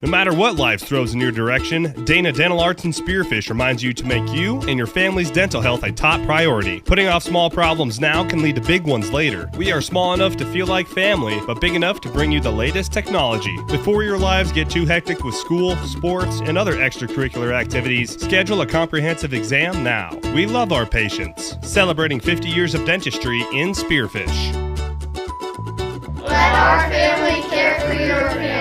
No matter what life throws in your direction, Dana Dental Arts and Spearfish reminds you to make you and your family's dental health a top priority. Putting off small problems now can lead to big ones later. We are small enough to feel like family, but big enough to bring you the latest technology. Before your lives get too hectic with school, sports, and other extracurricular activities, schedule a comprehensive exam now. We love our patients. Celebrating 50 years of dentistry in Spearfish. Let our family care for your family.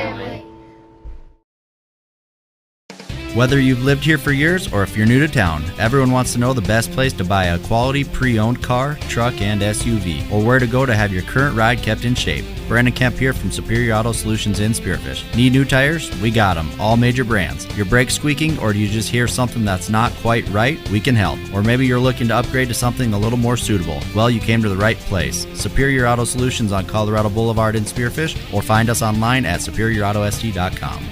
Whether you've lived here for years or if you're new to town, everyone wants to know the best place to buy a quality pre-owned car, truck, and SUV, or where to go to have your current ride kept in shape. Brandon Kemp here from Superior Auto Solutions in Spearfish. Need new tires? We got them, all major brands. Your brakes squeaking, or do you just hear something that's not quite right? We can help. Or maybe you're looking to upgrade to something a little more suitable. Well, you came to the right place. Superior Auto Solutions on Colorado Boulevard in Spearfish, or find us online at superiorautost.com.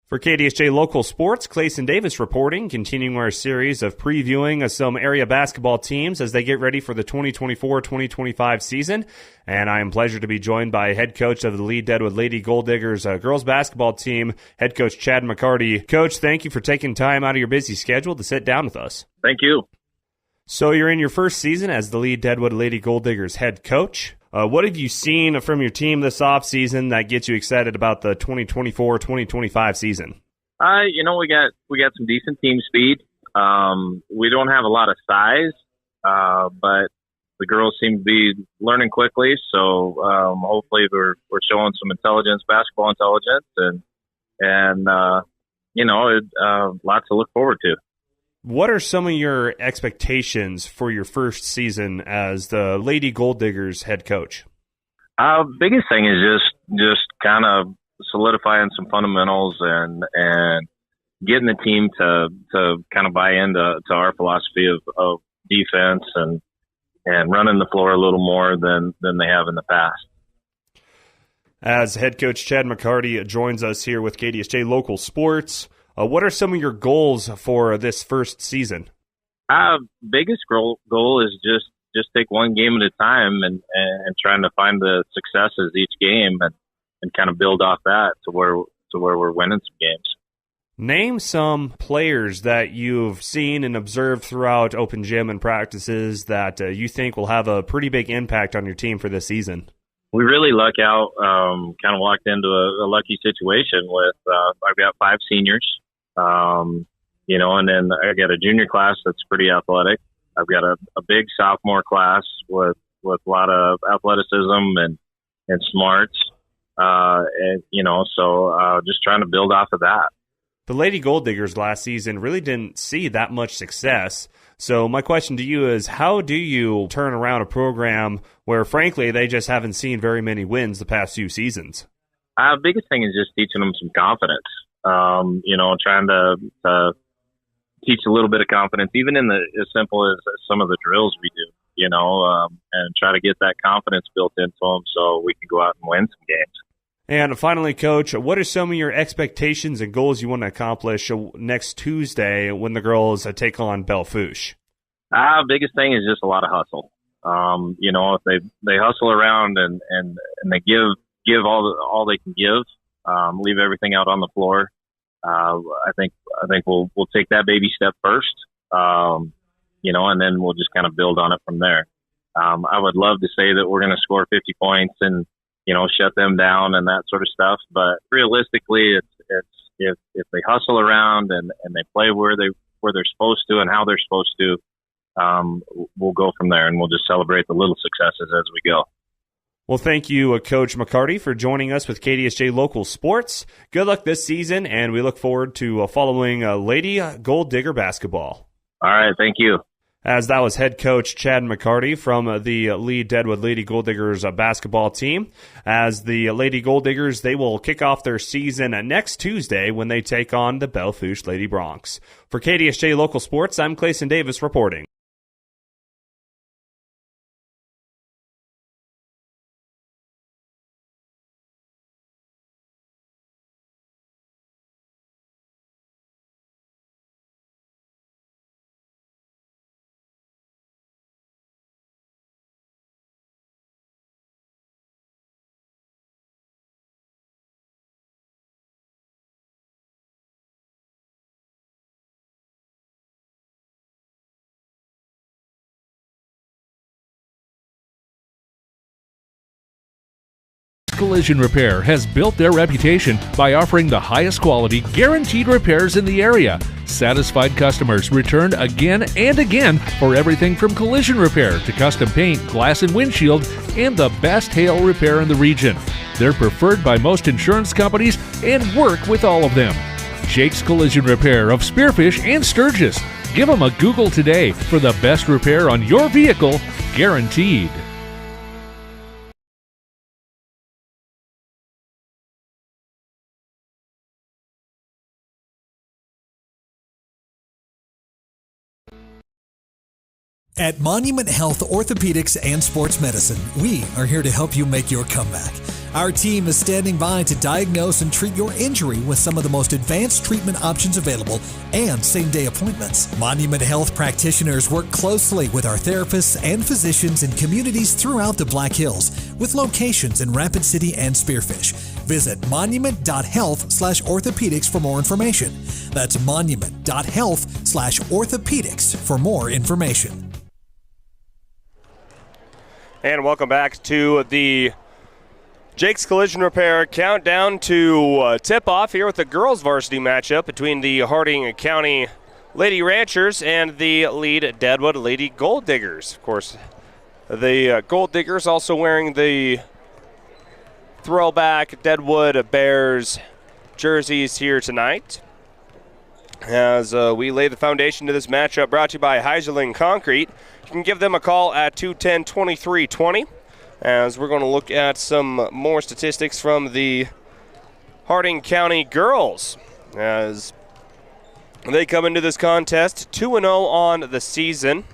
For KDSJ Local Sports, Clayson Davis reporting, continuing our series of previewing some area basketball teams as they get ready for the 2024-2025 season. And I am pleased to be joined by head coach of the Lead-Deadwood Lady Golddiggers girls basketball team, head coach Chad McCarty. Coach, thank you for taking time out of your busy schedule to sit down with us. Thank you. So you're in your first season as the Lead-Deadwood Lady Golddiggers head coach. What have you seen from your team this offseason that gets you excited about the 2024-2025 season? We got some decent team speed. We don't have a lot of size, but the girls seem to be learning quickly. So hopefully we're showing some basketball intelligence, and lots to look forward to. What are some of your expectations for your first season as the Lady Golddiggers head coach? Biggest thing is just kind of solidifying some fundamentals and getting the team to kind of buy into our philosophy of defense and running the floor a little more than they have in the past. As head coach Chad McCarty joins us here with KDSJ Local Sports, what are some of your goals for this first season? Biggest goal is just take one game at a time and trying to find the successes each game and kind of build off that to where we're winning some games. Name some players that you've seen and observed throughout open gym and practices that you think will have a pretty big impact on your team for this season. We really lucked out, kind of walked into a lucky situation with, I've got 5 seniors, and then I got a junior class that's pretty athletic. I've got a big sophomore class with a lot of athleticism and smarts, so just trying to build off of that. The Lady Golddiggers last season really didn't see that much success. So my question to you is, how do you turn around a program where, frankly, they just haven't seen very many wins the past few seasons? Biggest thing is just teaching them some confidence. Trying to teach a little bit of confidence, even in as simple as some of the drills we do, and try to get that confidence built into them so we can go out and win some games. And finally, Coach, what are some of your expectations and goals you want to accomplish next Tuesday when the girls take on Belle-Fourche? Biggest thing is just a lot of hustle. If they hustle around and they give all they can give, leave everything out on the floor. I think we'll take that baby step first, and then we'll just kind of build on it from there. I would love to say that we're going to score 50 points and shut them down and that sort of stuff. But realistically, it's if they hustle around and they play where they're supposed to and how they're supposed to, we'll go from there and we'll just celebrate the little successes as we go. Well, thank you, Coach McCarty, for joining us with KDSJ Local Sports. Good luck this season, and we look forward to following Lady Golddigger basketball. All right, thank you. As that was head coach Chad McCarty from the Lead-Deadwood Lady Golddiggers basketball team. As the Lady Golddiggers, they will kick off their season next Tuesday when they take on the Belle-Fourche Lady Broncs. For KDSJ Local Sports, I'm Clayson Davis reporting. Collision Repair has built their reputation by offering the highest quality, guaranteed repairs in the area. Satisfied customers return again and again for everything from collision repair to custom paint, glass and windshield, and the best hail repair in the region. They're preferred by most insurance companies and work with all of them. Jake's Collision Repair of Spearfish and Sturgis. Give them a Google today for the best repair on your vehicle, guaranteed. At Monument Health Orthopedics and Sports Medicine, we are here to help you make your comeback. Our team is standing by to diagnose and treat your injury with some of the most advanced treatment options available and same-day appointments. Monument Health practitioners work closely with our therapists and physicians in communities throughout the Black Hills, with locations in Rapid City and Spearfish. Visit monument.health/orthopedics for more information. That's monument.health/orthopedics for more information. And welcome back to the Jake's Collision Repair countdown to tip-off here with the girls' varsity matchup between the Harding County Lady Ranchers and the Lead-Deadwood Lady Golddiggers. Of course, the Golddiggers also wearing the throwback Deadwood Bears jerseys here tonight. As we lay the foundation to this matchup, brought to you by Heiserling Concrete. You can give them a call at 210-2320. As we're going to look at some more statistics from the Harding County girls, as they come into this contest 2-0 on the season,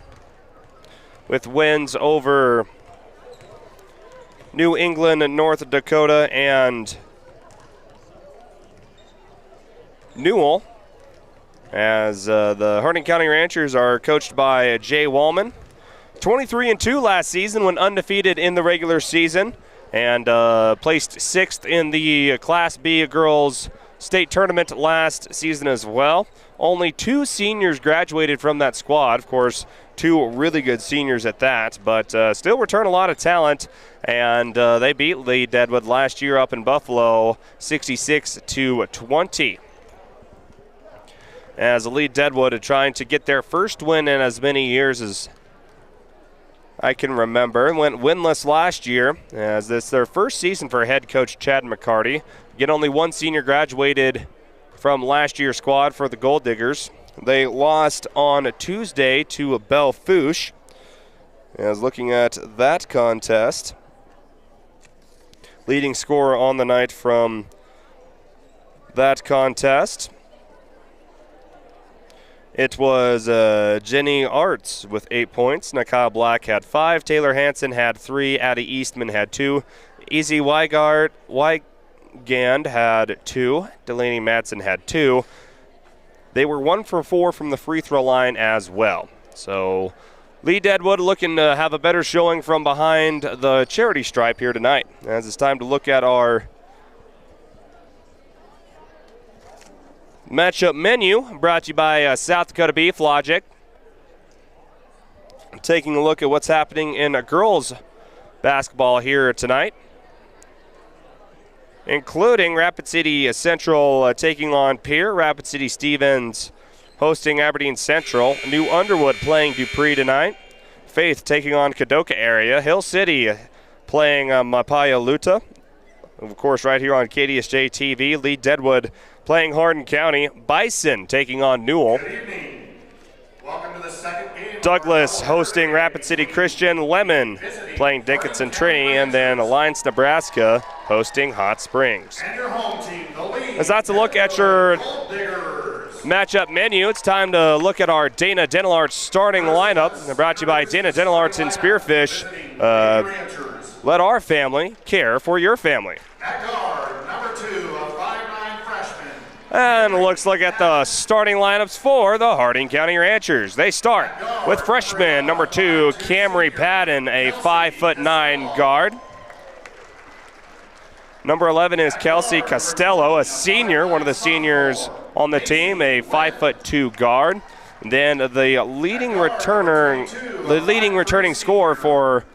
with wins over New England, North Dakota, and Newell. As the Harding County Ranchers are coached by Jay Wallman. 23-2 last season when undefeated in the regular season, and placed 6th in the Class B girls state tournament last season as well. Only 2 seniors graduated from that squad. Of course, 2 really good seniors at that, but still return a lot of talent, and they beat Lead-Deadwood last year up in Buffalo 66-20. As Lead-Deadwood are trying to get their first win in as many years as I can remember. Went winless last year, as this is their first season for head coach Chad McCarty. Yet only 1 senior graduated from last year's squad for the Golddiggers. They lost on Tuesday to Belle Fourche. As looking at that contest, leading scorer on the night from that contest, it was Jenny Arts with 8 points. Nakaya Black had 5. Taylor Hansen had 3. Addie Eastman had 2. Easy Wygand had 2. Delaney Madsen had 2. They were 1 for 4 from the free throw line as well. So Lead-Deadwood looking to have a better showing from behind the charity stripe here tonight. As it's time to look at our matchup menu, brought to you by South Dakota Beef Logic. Taking a look at what's happening in girls basketball here tonight, including Rapid City Central taking on Pierre, Rapid City Stevens hosting Aberdeen Central, New Underwood playing Dupree tonight, Faith taking on Kadoka area, Hill City playing Mapaya Luta, of course right here on KDSJ-TV, Lead-Deadwood playing Hardin County, Bison taking on Newell. Good evening. Welcome to the second game. Douglas hosting Rapid City Christian, Lemon playing Dickinson Trinity, and then Alliance Nebraska hosting Hot Springs. And your home team, the Lead. As that's a look at your matchup menu, it's time to look at our Dana Dental Arts starting lineup. Brought to you by Dana Dental Arts in Spearfish. Let our family care for your family. At guard, number 2, a 5'9" freshman. And looks like at the starting lineups for the Harding County Ranchers. They start with freshman number 2, Camry Patton, a 5'9" guard. Number 11 is Kelsey Costello, a senior, one of the seniors on the team, a 5'2" guard. Then the leading returning scorer for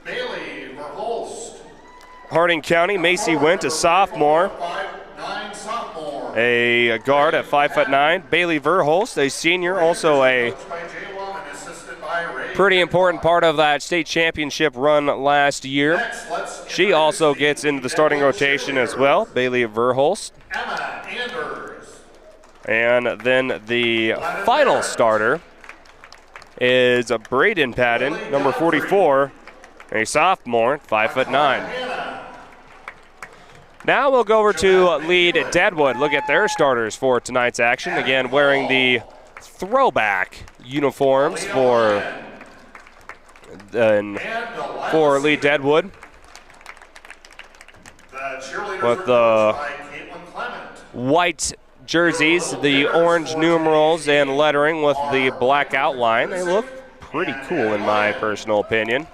Harding County, Macy Wint, a sophomore. 5'9" sophomore. A guard at 5'9". Bailey Verholst, a senior, also a Coached by J1 and assisted by Ray. pretty important part of that state championship run last year. Next, let's She also gets into the starting rotation as well, Bailey Verholst. Emma Anders. And then the final starter is Braden Patton, number 44, a sophomore, 5'9". Now we'll go over to Lead-Deadwood. Look at their starters for tonight's action. Again, wearing the throwback uniforms for Lead-Deadwood. With the white jerseys, the orange numerals and lettering with the black outline. They look pretty cool in my personal opinion.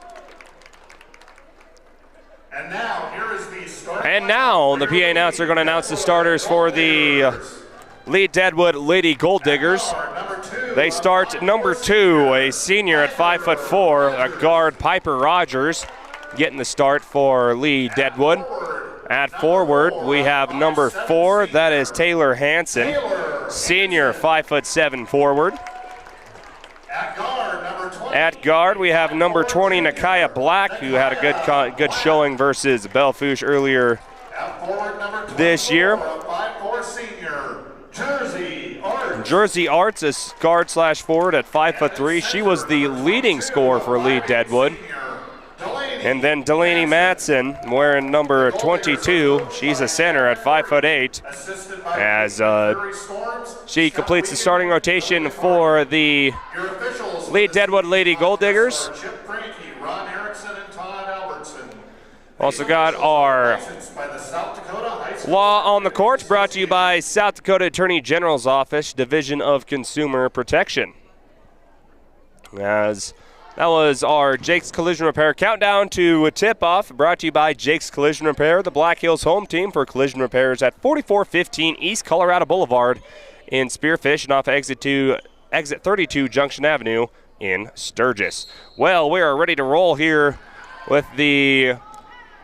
And now the PA announcer going to announce the starters for the Lead-Deadwood Lady Golddiggers. They start number 2, a senior at 5'4", a guard, Piper Rogers, getting the start for Lead-Deadwood. At forward, we have number 4, that is Taylor Hansen, senior, 5'7" forward. At guard, we have number 20, Nakaya Black, who had a good showing versus Belfouche earlier this year. Jersey Arts is guard/forward at 5'3". She was the leading scorer for Lead-Deadwood. And then Delaney Matson wearing number 22. She's a center at 5'8", as she completes the starting rotation for the Lead-Deadwood Lady Golddiggers. Also got our Law on the Court, brought to you by South Dakota Attorney General's Office, Division of Consumer Protection. As that was our Jake's Collision Repair countdown to tip-off, brought to you by Jake's Collision Repair, the Black Hills home team for collision repairs at 4415 East Colorado Boulevard in Spearfish and off exit 32 Junction Avenue in Sturgis. Well, we are ready to roll here with the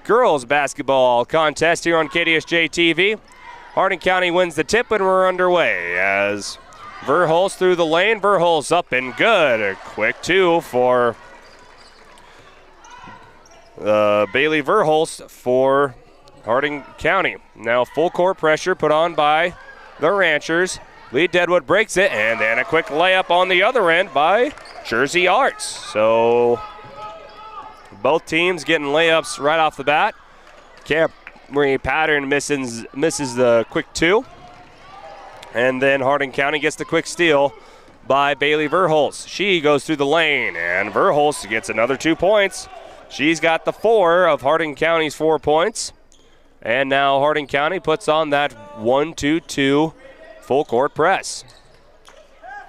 girls basketball contest here on KDSJ-TV. Harding County wins the tip and we're underway as Verholst through the lane. Verholst up and good. A quick 2 for Bailey Verholst for Harding County. Now full court pressure put on by the Ranchers. Lead-Deadwood breaks it, and then a quick layup on the other end by Jersey Arts. So both teams getting layups right off the bat. Camry Pattern misses the quick 2. And then Harding County gets the quick steal by Bailey Verholst. She goes through the lane, and Verholst gets another 2 points. She's got the 4 of Harding County's 4 points. And now Harding County puts on that 1-2-2 full court press.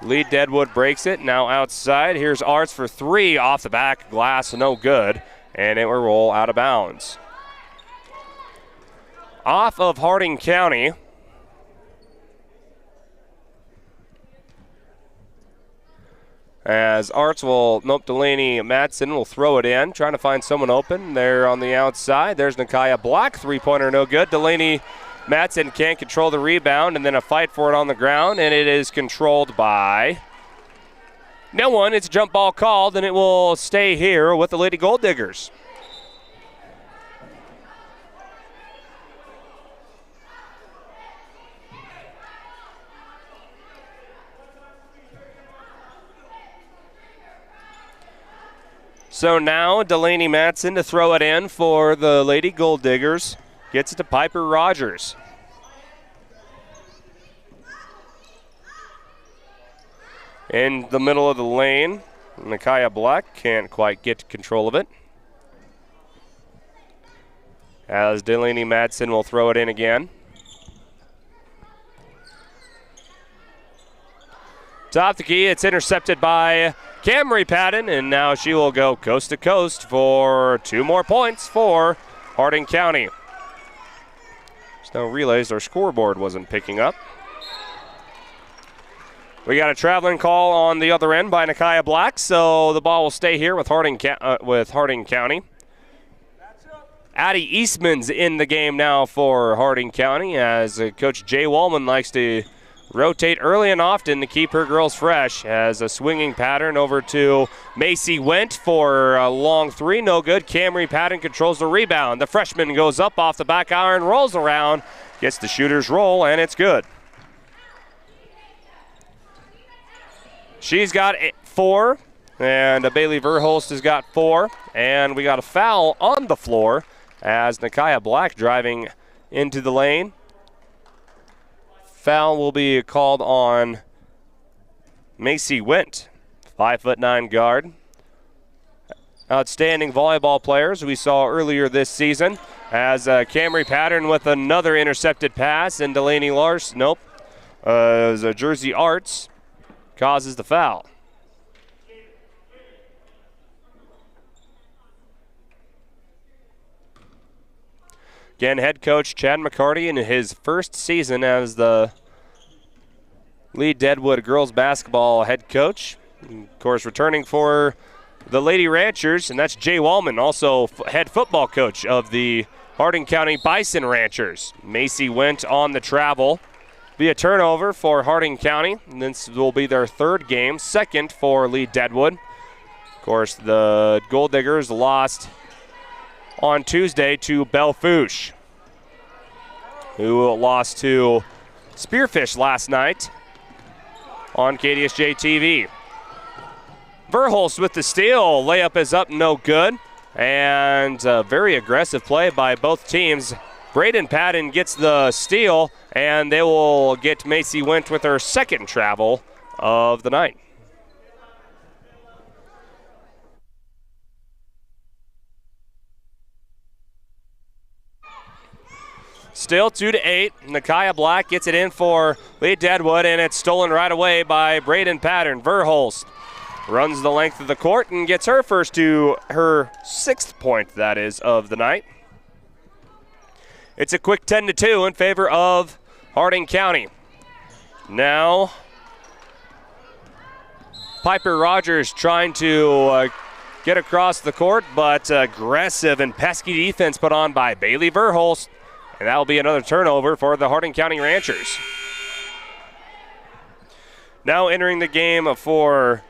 Lead-Deadwood breaks it. Now outside. Here's Arts for 3 off the back glass. No good. And it will roll out of bounds. Off of Harding County. As Arts Delaney Matson will throw it in, trying to find someone open. They're on the outside. There's Nakaya Black, 3-pointer, no good. Delaney Matson can't control the rebound, and then a fight for it on the ground, and it is controlled by no one. It's a jump ball called, and it will stay here with the Lady Golddiggers. So now Delaney Matson to throw it in for the Lady Golddiggers. Gets it to Piper Rogers. In the middle of the lane, Nakaya Black can't quite get control of it. As Delaney Matson will throw it in again. Top the key, it's intercepted by Camry Patton, and now she will go coast to coast for 2 more points for Harding County. Just now realized our scoreboard wasn't picking up. We got a traveling call on the other end by Nakaya Black, so the ball will stay here with Harding County. Addie Eastman's in the game now for Harding County, as Coach Jay Wallman likes to rotate early and often to keep her girls fresh. As a swinging pattern over to Macy Went for a long three, no good. Camry Patton controls the rebound. The freshman goes up off the back iron, rolls around, gets the shooter's roll, and it's good. She's got 4, and Bailey Verhulst has got 4, and we got a foul on the floor as Nakia Black driving into the lane. Foul will be called on Macy Went, 5'9" guard. Outstanding volleyball players we saw earlier this season, as Camry Patton with another intercepted pass, and Delaney Larson, as Jersey Arts causes the foul. Again, head coach Chad McCarty in his first season as the Lead-Deadwood girls basketball head coach. Of course, returning for the Lady Ranchers, and that's Jay Wallman, also head football coach of the Harding County Bison Ranchers. Macy Went on the travel. Be a turnover for Harding County, and this will be their 3rd game, 2nd for Lead-Deadwood. Of course, the Golddiggers lost on Tuesday to Bellefouche, who lost to Spearfish last night on KDSJ-TV. Verhulst with the steal. Layup is up, no good. And a very aggressive play by both teams. Braden Patton gets the steal, and they will get Macy Went with her 2nd travel of the night. Still 2-8. Nakia Black gets it in for Lead-Deadwood, and it's stolen right away by Braden Patton. Verhulst runs the length of the court and gets her first to her 6th point, that is, of the night. It's a quick 10-2 in favor of Harding County. Now, Piper Rogers trying to get across the court, but aggressive and pesky defense put on by Bailey Verhulst. And that will be another turnover for the Harding County Ranchers. Now entering the game for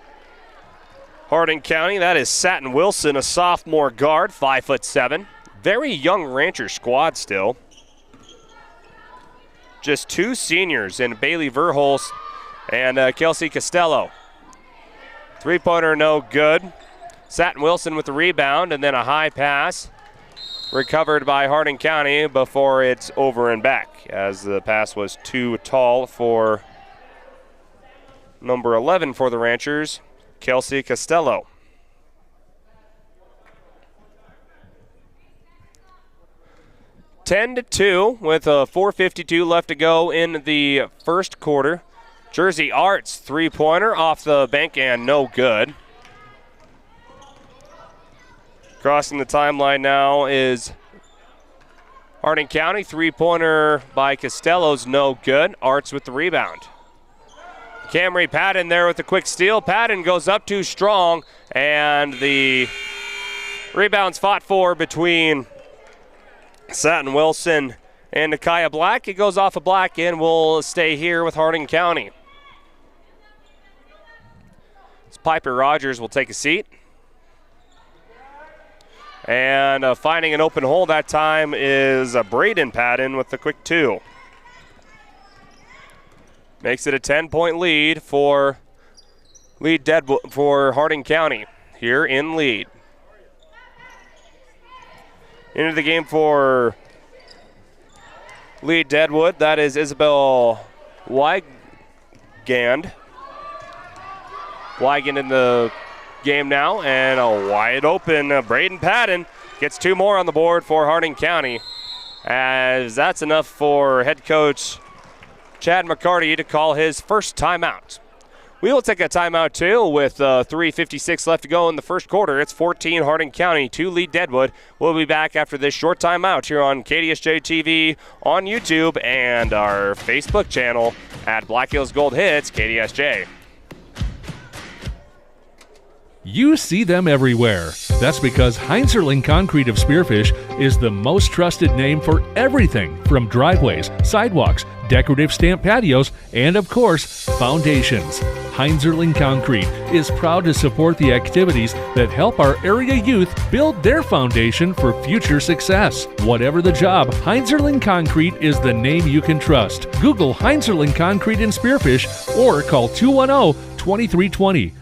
Harding County, that is Satin Wilson, a sophomore guard, 5'7". Very young Rancher squad still. Just 2 seniors in Bailey Verhulst and Kelsey Costello. 3-pointer, no good. Satin Wilson with the rebound, and then a high pass recovered by Harding County before it's over and back, as the pass was too tall for number 11 for the Ranchers, Kelsey Costello. (10-2) with a 4:52 left to go in the first quarter. Jersey Arts 3-pointer off the bank and no good. Crossing the timeline now is Harding County. 3-pointer by Costello's no good. Arts with the rebound. Camry Patton there with a quick steal. Patton goes up too strong, and the rebound's fought for between Satin Wilson and Nakia Black. It goes off of Black and will stay here with Harding County. Piper Rogers will take a seat. And finding an open hole that time is Braden Patton with the quick 2. Makes it a 10-point lead for Lead-Deadwood for Harding County here in lead. Into the game for Lead-Deadwood, that is Isabel Wygand. Wygand in the game now, and a wide open Braden Patton gets 2 more on the board for Harding County, as that's enough for head coach Chad McCarty to call his first timeout. We will take a timeout too with 3:56 left to go in the first quarter. It's 14 Harding County, 2 Lead-Deadwood. We'll be back after this short timeout here on KDSJ-TV on YouTube and our Facebook channel at Black Hills Gold Hits KDSJ. You see them everywhere. That's because Heinzerling Concrete of Spearfish is the most trusted name for everything from driveways, sidewalks, decorative stamp patios, and of course, foundations. Heinzerling Concrete is proud to support the activities that help our area youth build their foundation for future success. Whatever the job, Heinzerling Concrete is the name you can trust. Google Heinzerling Concrete in Spearfish or call 210-2320.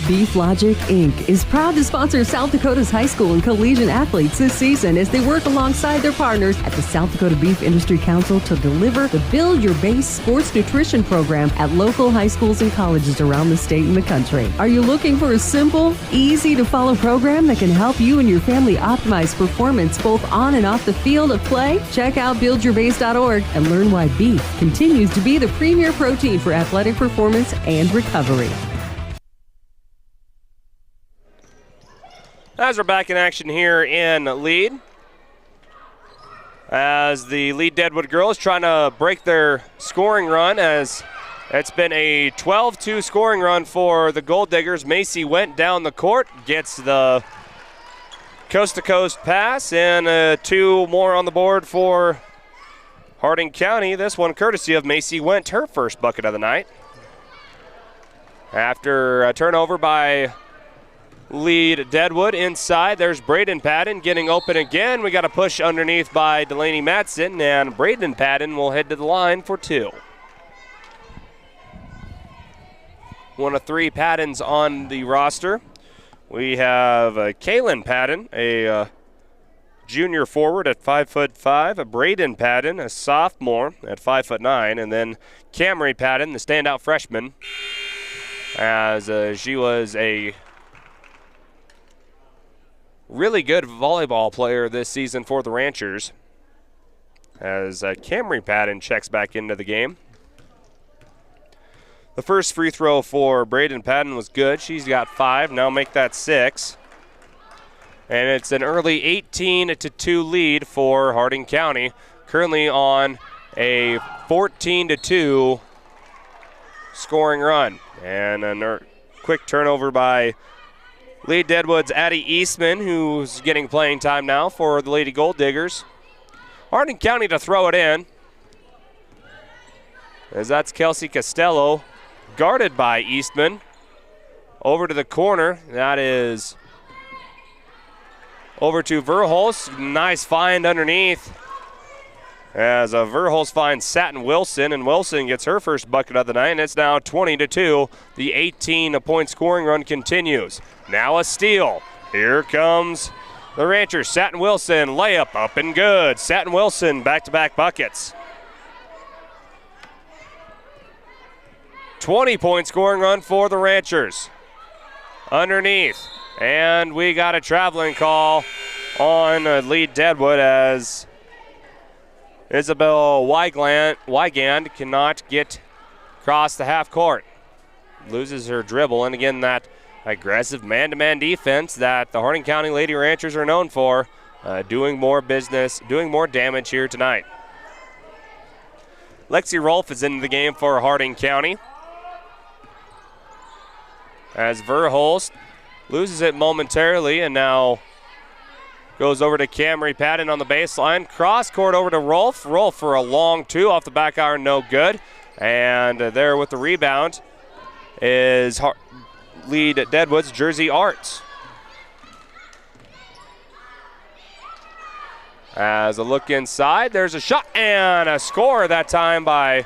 Beef Logic, Inc. is proud to sponsor South Dakota's high school and collegiate athletes this season as they work alongside their partners at the South Dakota Beef Industry Council to deliver the Build Your Base Sports Nutrition Program at local high schools and colleges around the state and the country. Are you looking for a simple, easy-to-follow program that can help you and your family optimize performance both on and off the field of play? Check out buildyourbase.org and learn why beef continues to be the premier protein for athletic performance and recovery. As we're back in action here in Lead, as the Lead-Deadwood girls trying to break their scoring run, as it's been a 12-2 scoring run for the Golddiggers. Macy went down the court, gets the coast-to-coast pass, and 2 more on the board for Harding County. This one courtesy of Macy Went, her first bucket of the night. After a turnover by Lead-Deadwood inside, there's Braden Patton getting open again. We got a push underneath by Delaney Matson, and Braden Patton will head to the line for 2. One of 3 Pattons on the roster. We have Kaylin Patton, a junior forward at 5'5", a Braden Patton, a sophomore at 5'9", and then Camry Patton, the standout freshman, as she was a really good volleyball player this season for the Ranchers, as Camry Patton checks back into the game. The first free throw for Braden Patton was good. She's got 5, now make that 6. And it's an early 18-2 lead for Harding County, currently on a 14-2 scoring run. And a quick turnover by Lead-Deadwood's Addie Eastman, who's getting playing time now for the Lady Golddiggers. Harding County to throw it in, as that's Kelsey Costello, guarded by Eastman. Over to the corner, that is over to Verhulst. Nice find underneath, as Verhulst finds Satin Wilson, and Wilson gets her first bucket of the night, and it's now 20-2. The 18-point scoring run continues. Now a steal. Here comes the Ranchers. Satin Wilson, layup up and good. Satin Wilson, back-to-back buckets. 20-point scoring run for the Ranchers. Underneath. And we got a traveling call on Lead-Deadwood, as Isabel Wygand cannot get across the half court. Loses her dribble, and again, that aggressive man-to-man defense that the Harding County Lady Ranchers are known for, doing more business, doing more damage here tonight. Lexi Rolfe is in the game for Harding County, as Verhulst loses it momentarily and now goes over to Camry Patton on the baseline. Cross court over to Rolfe. Rolfe for a long 2 off the back iron, no good. And there with the rebound is Lead-Deadwood's Jersey Arts. As a look inside, there's a shot and a score that time by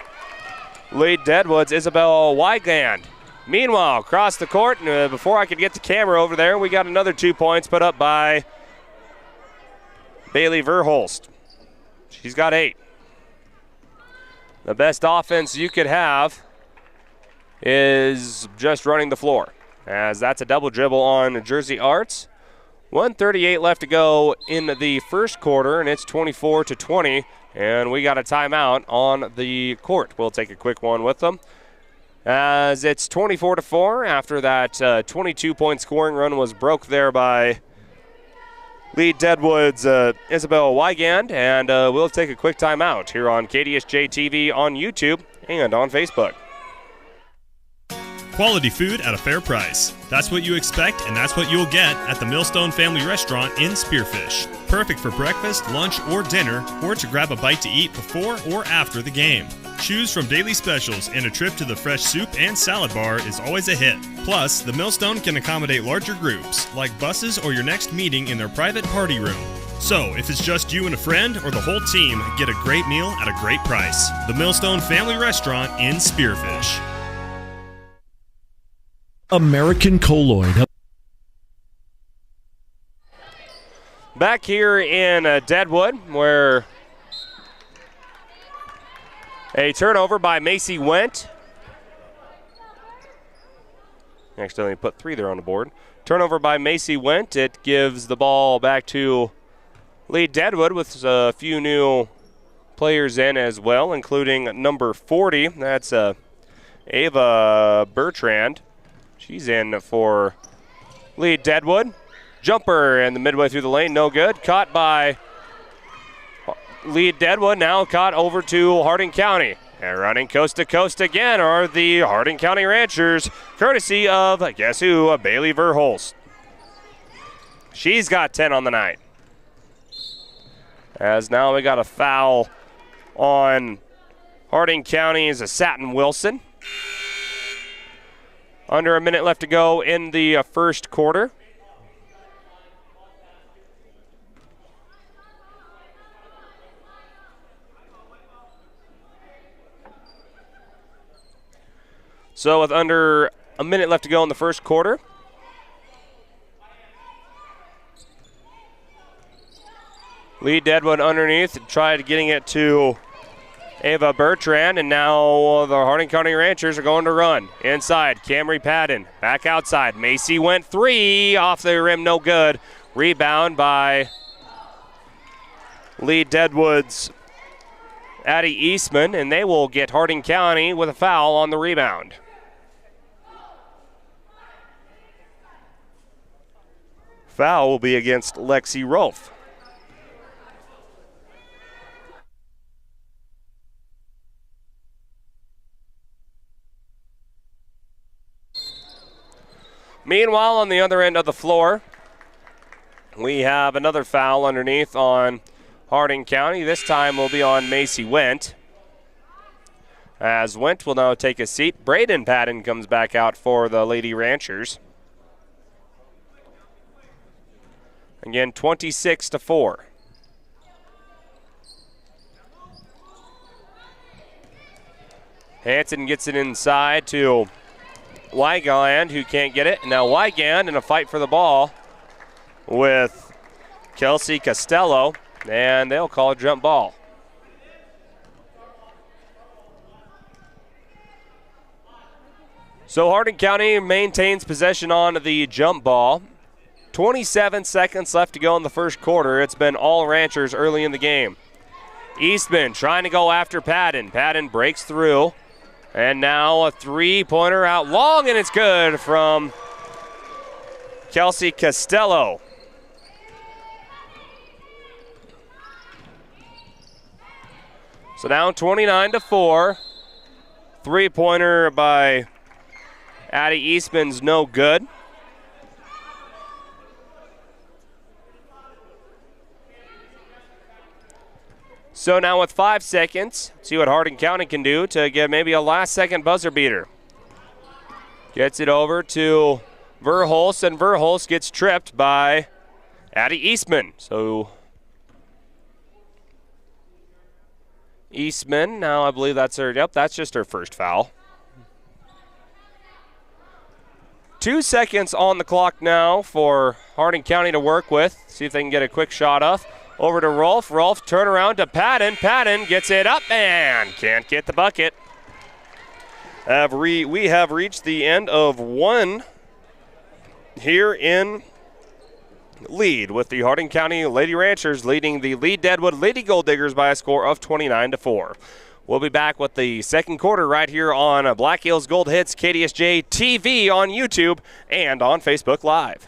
Lead-Deadwood's Isabel Wygand. Meanwhile, across the court, and before I could get the camera over there, we got another 2 points put up by Bailey Verhulst. She's got 8. The best offense you could have is just running the floor, as that's a double dribble on Jersey Arts. 1:38 left to go in the first quarter, and it's 24-20, and we got a timeout on the court. We'll take a quick one with them, as it's 24-4 after that 22-point scoring run was broke there by Lead-Deadwood's Isabel Wygand, and we'll take a quick timeout here on KDSJ-TV on YouTube and on Facebook. Quality food at a fair price. That's what you expect, and that's what you'll get at the Millstone Family Restaurant in Spearfish. Perfect for breakfast, lunch, or dinner, or to grab a bite to eat before or after the game. Choose from daily specials, and a trip to the fresh soup and salad bar is always a hit. Plus, the Millstone can accommodate larger groups, like buses or your next meeting in their private party room. So, if it's just you and a friend or the whole team, get a great meal at a great price. The Millstone Family Restaurant in Spearfish. American Colloid. Back here in Deadwood, where a turnover by Macy Went. Actually, put 3 there on the board. Turnover by Macy Went. It gives the ball back to Lead-Deadwood with a few new players in as well, including number 40. That's Ava Bertrand. She's in for Lead-Deadwood. Jumper in the midway through the lane, no good. Caught by Lead-Deadwood, now caught over to Harding County. And running coast to coast again are the Harding County Ranchers, courtesy of, guess who, Bailey Verholst. She's got 10 on the night. As now we got a foul on Harding County's Satin Wilson. Under a minute left to go in the first quarter. So with under a minute left to go in the first quarter, Lead-Deadwood underneath, tried getting it to Ava Bertrand, and now the Harding County Ranchers are going to run. Inside, Camry Patton, back outside. Macy Went 3, off the rim, no good. Rebound by Lead-Deadwood's Addie Eastman, and they will get Harding County with a foul on the rebound. Foul will be against Lexi Rolfe. Meanwhile, on the other end of the floor, we have another foul underneath on Harding County. This time will be on Macy Went. As Went will now take a seat. Braden Patton comes back out for the Lady Ranchers. Again, 26-4. Hanson gets it inside to Wygand, who can't get it. Now Wygand in a fight for the ball with Kelsey Costello, and they'll call a jump ball. So Harding County maintains possession on the jump ball. 27 seconds left to go in the first quarter. It's been all Ranchers early in the game. Eastman trying to go after Patton. Patton breaks through. And now a three-pointer out long, and it's good from Kelsey Costello. So down 29-4. Three-pointer by Addie Eastman's no good. So now with 5 seconds, see what Harding County can do to get maybe a last-second buzzer beater. Gets it over to Verholst, and Verholst gets tripped by Addie Eastman. So Eastman, now I believe that's her, yep, that's just her first foul. 2 seconds on the clock now for Harding County to work with. See if they can get a quick shot off. Over to Rolfe. Rolfe turn around to Patton. Patton gets it up and can't get the bucket. We have reached the end of one here in Lead, with the Harding County Lady Ranchers leading the Lead-Deadwood Lady Golddiggers by a score of 29-4. We'll be back with the second quarter right here on Black Hills Gold Hits KDSJ-TV on YouTube and on Facebook Live.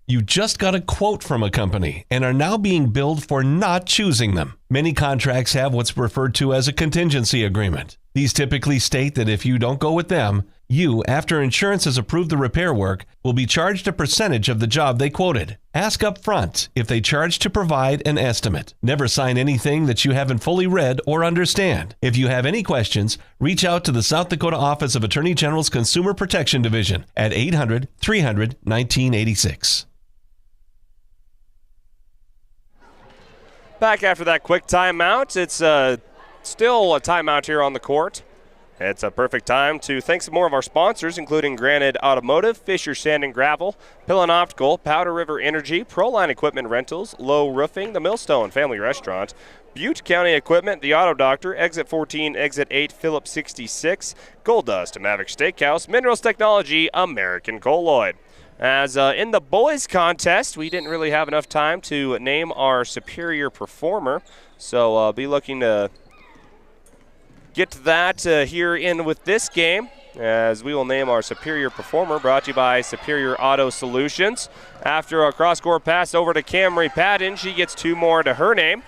You just got a quote from a company and are now being billed for not choosing them. Many contracts have what's referred to as a contingency agreement. These typically state that if you don't go with them, you, after insurance has approved the repair work, will be charged a percentage of the job they quoted. Ask up front if they charge to provide an estimate. Never sign anything that you haven't fully read or understand. If you have any questions, reach out to the South Dakota Office of Attorney General's Consumer Protection Division at 800-300-1986. Back after that quick timeout. It's still a timeout here on the court. It's a perfect time to thank some more of our sponsors, including Granite Automotive, Fisher Sand and Gravel, Pillon Optical, Powder River Energy, Proline Equipment Rentals, Low Roofing, the Millstone Family Restaurant, Butte County Equipment, the Auto Doctor, Exit 14, Exit 8, Phillips 66, Gold Dust, Maverick Steakhouse, Minerals Technology, American Colloid. As in the boys contest, we didn't really have enough time to name our superior performer, so be looking to get to that here in with this game, as we will name our superior performer, brought to you by Superior Auto Solutions. After a cross-court pass over to Camry Patton, she gets 2 more to her name.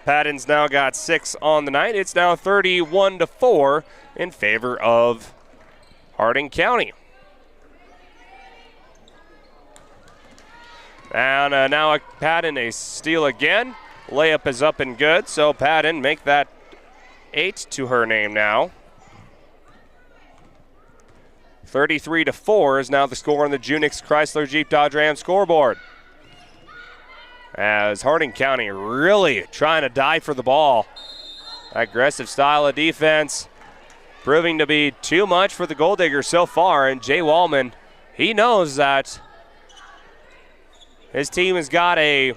Patton's now got 6 on the night. It's now 31-4 in favor of Harding County. And now Patton a steal again. Layup is up and good, so Patton make that 8 to her name now. 33-4 is now the score on the Junix Chrysler Jeep Dodge Ram scoreboard. As Harding County really trying to die for the ball. Aggressive style of defense proving to be too much for the Golddiggers so far, and Jay Wallman, he knows that his team has got a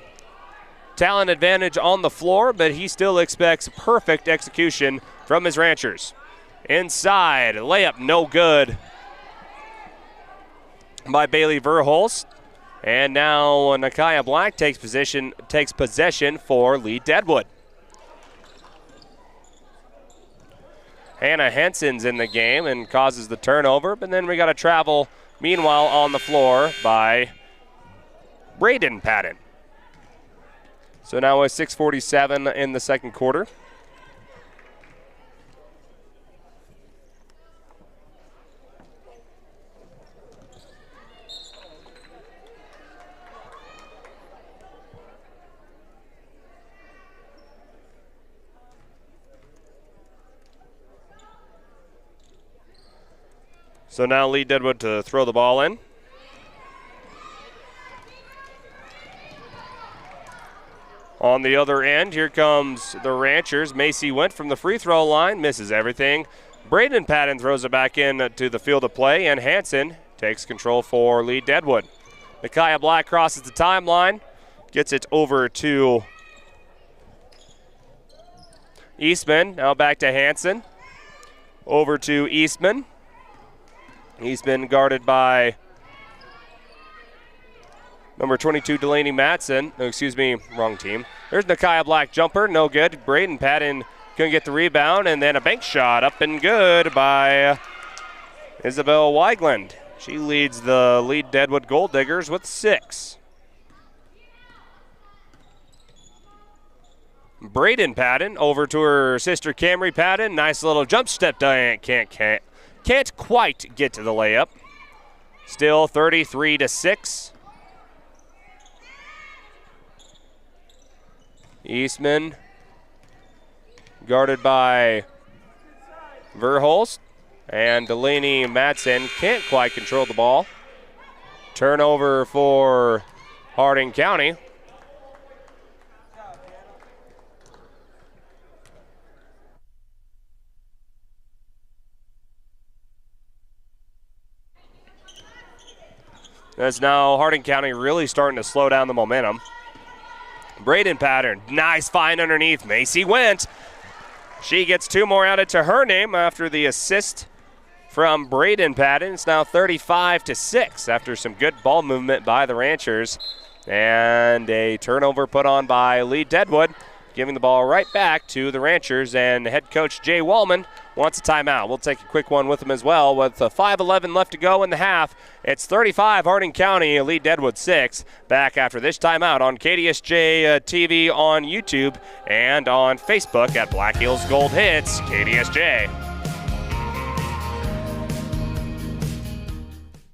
talent advantage on the floor, but he still expects perfect execution from his Ranchers. Inside, layup no good by Bailey Verholst. And now Nakaya Black takes possession for Lead-Deadwood. Hannah Henson's in the game and causes the turnover, but then we got a travel, meanwhile, on the floor by Braden Patton. So now with 6:47 in the second quarter. So now Lead-Deadwood to throw the ball in. On the other end, here comes the Ranchers. Macy went from the free throw line, misses everything. Braden Patton throws it back in to the field of play, and Hanson takes control for Lead-Deadwood. Nakaya Black crosses the timeline, gets it over to Eastman. Now back to Hanson. Over to Eastman. Eastman guarded by number 22, Delaney Matson. No, excuse me, wrong team. There's Nakaya Black jumper, no good. Braden Patton couldn't get the rebound, and then a bank shot up and good by Isabel Weigland. She leads the Lead-Deadwood Golddiggers with 6. Braden Patton over to her sister Camry Patton. Nice little jump step. Can't quite get to the layup. Still 33-6. Eastman guarded by Verholst, and Delaney Matson can't quite control the ball. Turnover for Harding County. As now Harding County really starting to slow down the momentum. Braden Patton, nice find underneath. Macy went. She gets 2 more added to her name after the assist from Braden Patton. It's now 35-6 after some good ball movement by the Ranchers. And a turnover put on by Lead-Deadwood, giving the ball right back to the Ranchers. And head coach Jay Wallman wants a timeout. We'll take a quick one with him as well. With 5:11 left to go in the half, it's 35 Harding County, Lead-Deadwood 6. Back after this timeout on KDSJ-TV on YouTube and on Facebook at Black Hills Gold Hits, KDSJ.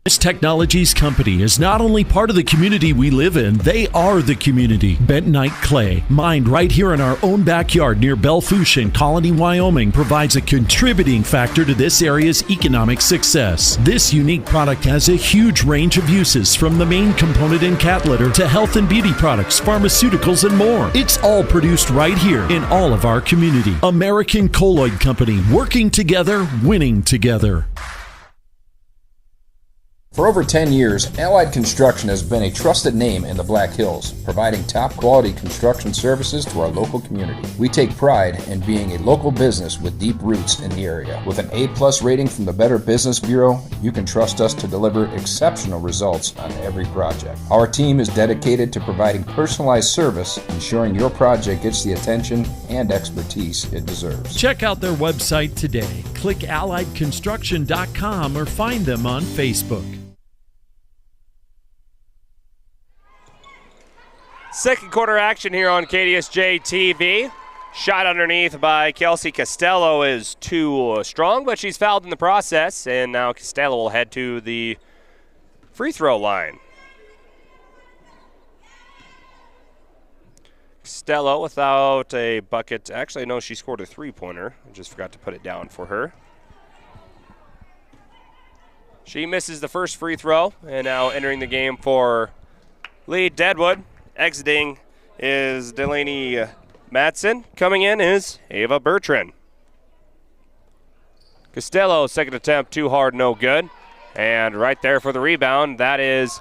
This Technologies company is not only part of the community we live in, they are the community. Bentonite clay, mined right here in our own backyard near Belfouche in Colony, Wyoming, provides a contributing factor to this area's economic success. This unique product has a huge range of uses, from the main component in cat litter to health and beauty products, pharmaceuticals, and more. It's all produced right here in all of our community. American Colloid Company, working together, winning together. For over 10 years, Allied Construction has been a trusted name in the Black Hills, providing top-quality construction services to our local community. We take pride in being a local business with deep roots in the area. With an A+ rating from the Better Business Bureau, you can trust us to deliver exceptional results on every project. Our team is dedicated to providing personalized service, ensuring your project gets the attention and expertise it deserves. Check out their website today. Click alliedconstruction.com or find them on Facebook. Second quarter action here on KDSJ-TV. Shot underneath by Kelsey Costello is too strong, but she's fouled in the process, and now Costello will head to the free throw line. Costello without a bucket. Actually, no, she scored a three-pointer. I just forgot to put it down for her. She misses the first free throw, and now entering the game for Lead-Deadwood. Exiting is Delaney Madsen. Coming in is Ava Bertrand. Costello, second attempt, too hard, no good. And right there for the rebound, that is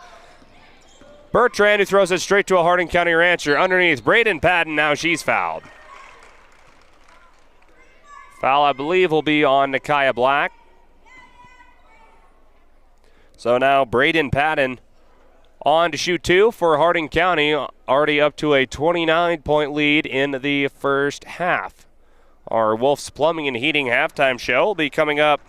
Bertrand, who throws it straight to a Harding County Rancher. Underneath, Braden Patton, now she's fouled. Foul, I believe, will be on Nakia Black. So now Braden Patton on to shoot two for Harding County, already up to a 29-point lead in the first half. Our Wolf's Plumbing and Heating halftime show will be coming up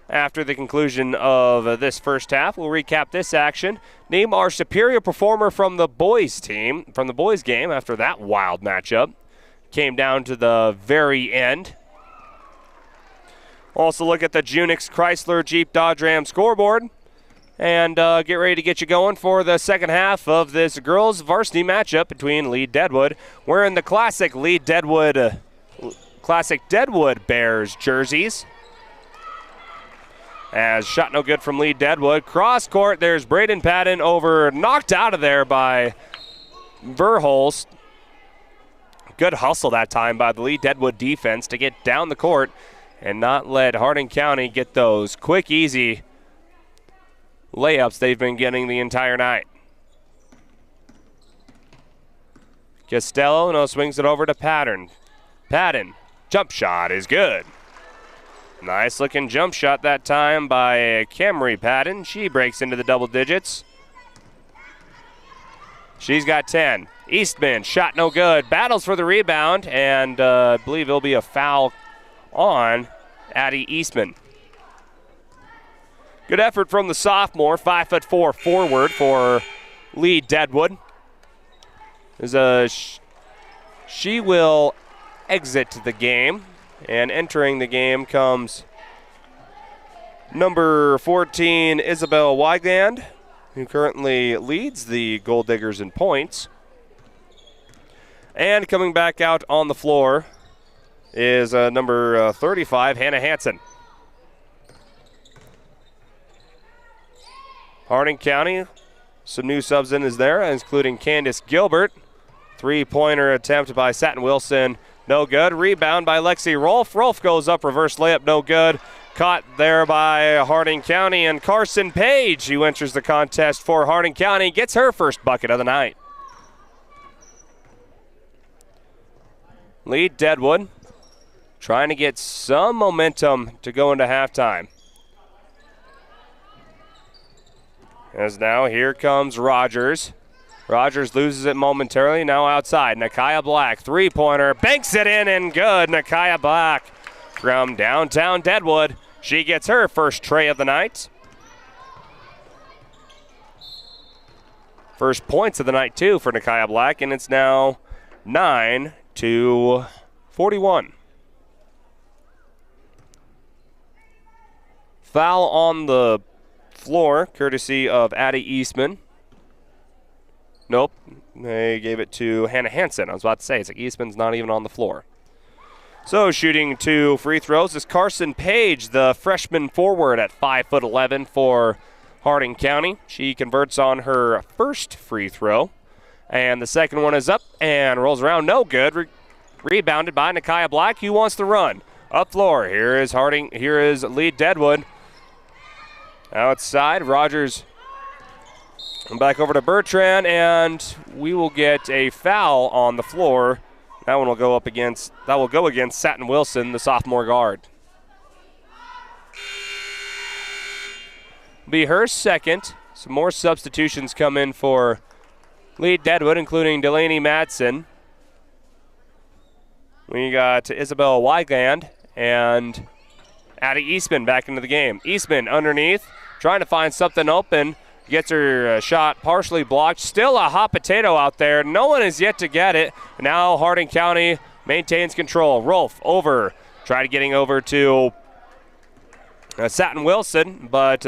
after the conclusion of this first half. We'll recap this action. Name our superior performer from the boys team, from the boys game after that wild matchup. Came down to the very end. Also look at the Junix Chrysler Jeep Dodge Ram scoreboard. And get ready to get you going for the second half of this girls varsity matchup between Lead-Deadwood. Wearing the classic Lead-Deadwood, classic Deadwood Bears jerseys. As shot no good from Lead-Deadwood. Cross court, there's Braden Patton knocked out of there by Verholst. Good hustle that time by the Lead-Deadwood defense to get down the court and not let Harding County get those quick, easy layups they've been getting the entire night. Costello swings it over to Patton. Patton, jump shot is good. Nice looking jump shot that time by Camry Patton. She breaks into the double digits. She's got 10. Eastman, shot no good. Battles for the rebound, and I believe it'll be a foul on Addie Eastman. Good effort from the sophomore, 5'4" forward for Lead-Deadwood. She will exit the game, and entering the game comes number 14, Isabel Wigand, who currently leads the Golddiggers in points. And coming back out on the floor is number 35, Hannah Hansen. Harding County, some new subs in is there, including Candace Gilbert. Three-pointer attempt by Satin Wilson, no good. Rebound by Lexi Rolfe. Rolfe goes up, reverse layup, no good. Caught there by Harding County, and Carson Page, who enters the contest for Harding County, gets her first bucket of the night. Lead-Deadwood trying to get some momentum to go into halftime. As now here comes Rogers. Rogers loses it momentarily, now outside. Nakia Black, three-pointer, banks it in and good. Nakia Black from downtown Deadwood. She gets her first tray of the night. First points of the night, too, for Nakia Black, and it's now 9-41. Foul on the floor, courtesy of Addie Eastman. Nope, they gave it to Hannah Hansen. I was about to say, it's like Eastman's not even on the floor. So shooting 2 free throws is Carson Page, the freshman forward at 5'11" for Harding County. She converts on her first free throw. And the second one is up and rolls around. No good. Rebounded by Nakia Black, who wants to run. Up floor. Here is Lead-Deadwood. Outside, Rogers back over to Bertrand, and we will get a foul on the floor. That will go against Satin Wilson, the sophomore guard. Be her second. Some more substitutions come in for Lead-Deadwood, including Delaney Madsen. We got Isabel Wygand and Addie Eastman back into the game. Eastman underneath, trying to find something open. Gets her shot partially blocked. Still a hot potato out there. No one is yet to get it. Now Harding County maintains control. Rolf over. Tried getting over to Satin Wilson, but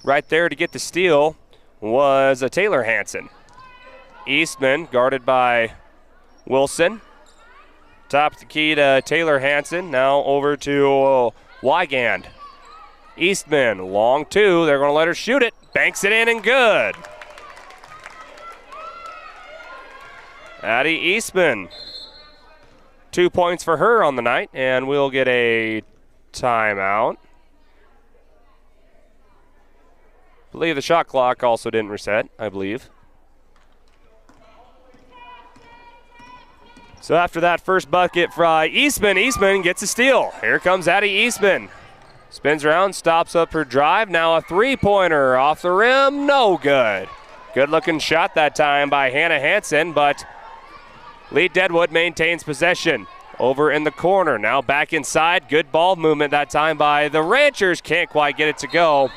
right there to get the steal was Taylor Hansen. Eastman guarded by Wilson. Top of the key to Taylor Hansen. Now over to Wygand. Eastman, long 2. They're going to let her shoot it. Banks it in and good. Addie Eastman. 2 points for her on the night, and we'll get a timeout. I believe the shot clock also didn't reset, I believe. So after that first bucket from Eastman gets a steal. Here comes Addie Eastman. Spins around, stops up her drive. Now a three-pointer off the rim, no good. Good-looking shot that time by Hannah Hansen, but Lead-Deadwood maintains possession. Over in the corner, now back inside. Good ball movement that time by the Ranchers. Can't quite get it to go.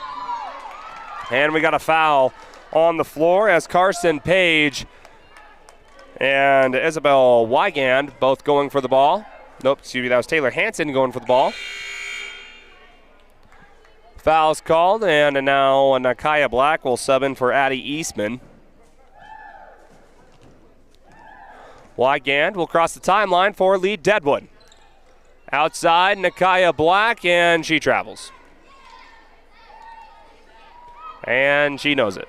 And we got a foul on the floor as Carson Page and Isabel Wygand both going for the ball. Nope, excuse me, that was Taylor Hansen going for the ball. Foul's called, and now Nakia Black will sub in for Addie Eastman. Wygand will cross the timeline for Lead-Deadwood. Outside, Nakia Black, and she travels. And she knows it.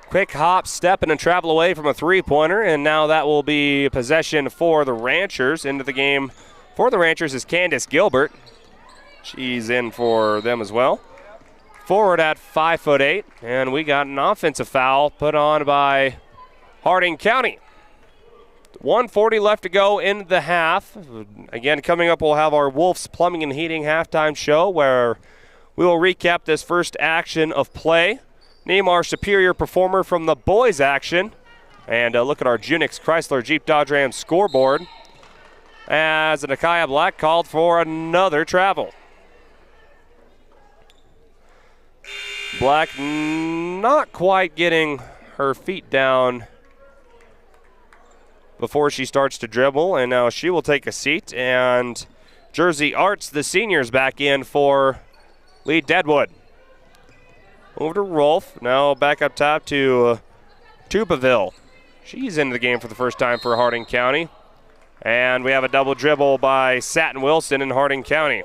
Quick hop, step, and a travel away from a three-pointer, and now that will be possession for the Ranchers. Into the game for the Ranchers is Candace Gilbert. She's in for them as well. Forward at 5'8", and we got an offensive foul put on by Harding County. 1:40 left to go in the half. Again, coming up, we'll have our Wolves Plumbing and Heating halftime show where we will recap this first action of play, name our superior performer from the boys' action, and look at our Junix Chrysler Jeep Dodge Ram scoreboard as Nakia Black called for another travel. Black not quite getting her feet down before she starts to dribble, and now she will take a seat, and Jersey Arts, the seniors, back in for Lead-Deadwood. Over to Rolf, now back up top to Tupaville. She's into the game for the first time for Harding County. And we have a double dribble by Satin Wilson in Harding County.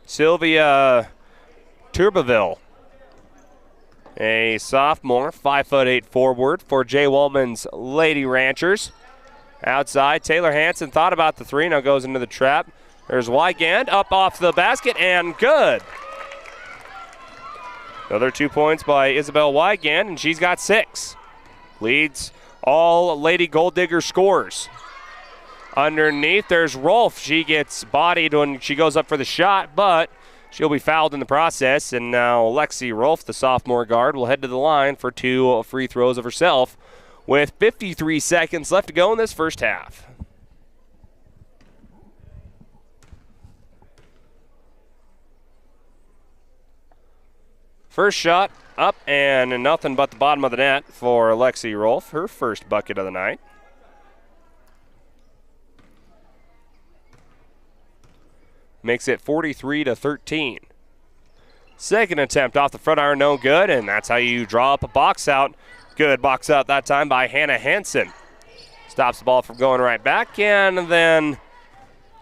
Sylvia Turbeville, a sophomore, 5'8" forward for Jay Wallman's Lady Ranchers. Outside, Taylor Hansen thought about the three, now goes into the trap. There's Wygand up off the basket and good. Another 2 points by Isabel Wygand, and she's got 6. Leads all Lady Golddigger scores. Underneath, there's Rolf. She gets bodied when she goes up for the shot, but she'll be fouled in the process. And now Lexi Rolf, the sophomore guard, will head to the line for 2 free throws of herself. with 53 seconds left to go in this first half. First shot up and nothing but the bottom of the net for Lexi Rolfe, her first bucket of the night. Makes it 43-13. Second attempt off the front iron, no good, and that's how you draw up a box out. Good box out that time by Hannah Hansen. Stops the ball from going right back, and then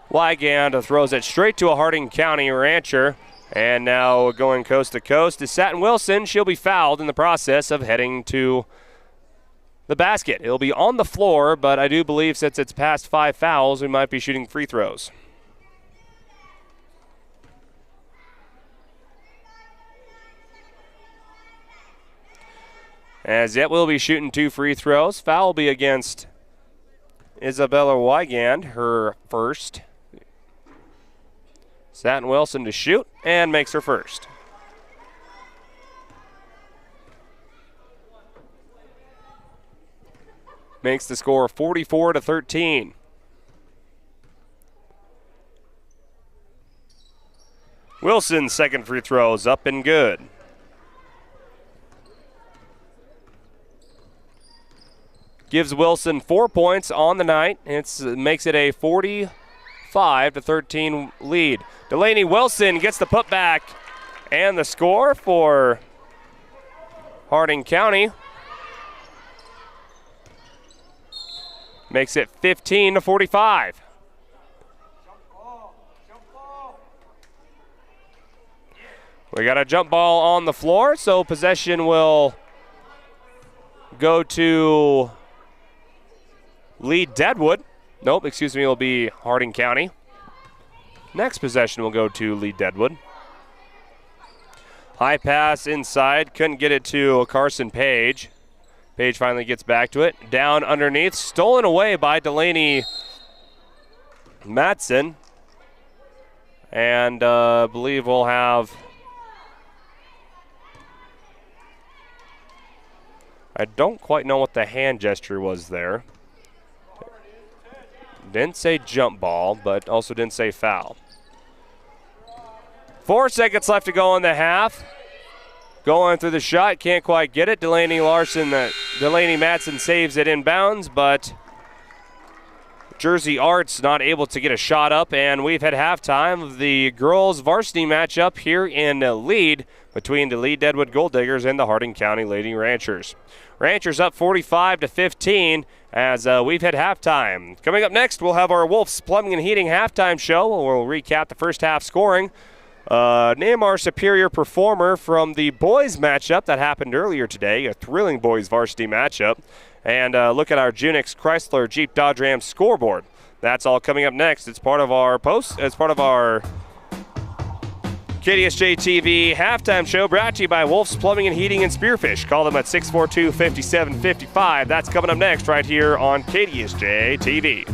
Wygand throws it straight to a Harding County Rancher. And now going coast to coast is Satin Wilson. She'll be fouled in the process of heading to the basket. It'll be on the floor, but I do believe since it's past 5 fouls, we might be shooting free throws. As yet, we'll be shooting 2 free throws. Foul will be against Isabella Wygand, her first. Satin Wilson to shoot and makes her first. Makes the score 44-13. Wilson's second free throw is up and good. Gives Wilson 4 points on the night. It makes it a 45-13 lead. Delaney Wilson gets the putback and the score for Harding County. Makes it 15-45. We got a jump ball on the floor, so possession will go to Lead-Deadwood. Nope, excuse me, it'll be Harding County. Next possession will go to Lead-Deadwood. High pass inside, couldn't get it to Carson Page. Page finally gets back to it. Down underneath, stolen away by Delaney Matson. And I believe we'll have... I don't quite know what the hand gesture was there. Didn't say jump ball, but also didn't say foul. 4 seconds left to go in the half. Going through the shot, can't quite get it. Delaney Matson saves it inbounds, but Jersey Arts not able to get a shot up, and we've had halftime of the girls varsity matchup here in Lead between the Lead-Deadwood Golddiggers and the Harding County Lady Ranchers. Ranchers up 45-15 as we've had halftime. Coming up next, we'll have our Wolf's Plumbing and Heating halftime show. We'll recap the first half scoring. Name our superior performer from the boys matchup that happened earlier today, a thrilling boys varsity matchup. And look at our Junix Chrysler Jeep Dodge Ram scoreboard. That's all coming up next. It's part of our KDSJ-TV halftime show brought to you by Wolf's Plumbing and Heating and Spearfish. Call them at 642-5755. That's coming up next right here on KDSJ-TV.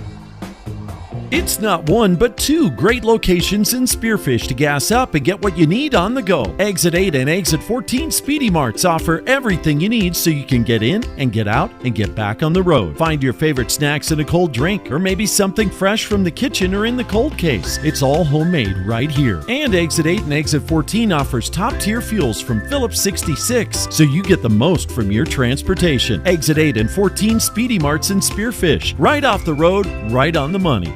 It's not one, but 2 great locations in Spearfish to gas up and get what you need on the go. Exit 8 and Exit 14 Speedy Marts offer everything you need so you can get in and get out and get back on the road. Find your favorite snacks and a cold drink, or maybe something fresh from the kitchen or in the cold case. It's all homemade right here. And Exit 8 and Exit 14 offers top-tier fuels from Phillips 66, so you get the most from your transportation. Exit 8 and 14 Speedy Marts in Spearfish. Right off the road, right on the money.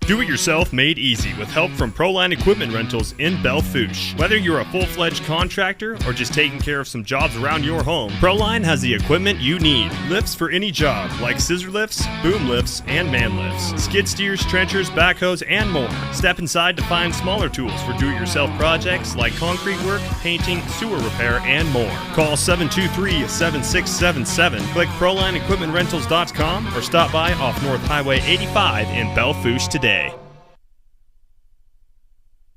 Do-it-yourself made easy with help from Proline Equipment Rentals in Belfouche. Whether you're a full-fledged contractor or just taking care of some jobs around your home, Proline has the equipment you need. Lifts for any job, like scissor lifts, boom lifts, and man lifts. Skid steers, trenchers, backhoes, and more. Step inside to find smaller tools for do-it-yourself projects like concrete work, painting, sewer repair, and more. Call 723-7677. Click ProlineEquipmentRentals.com or stop by off North Highway 85 in Belfouche today.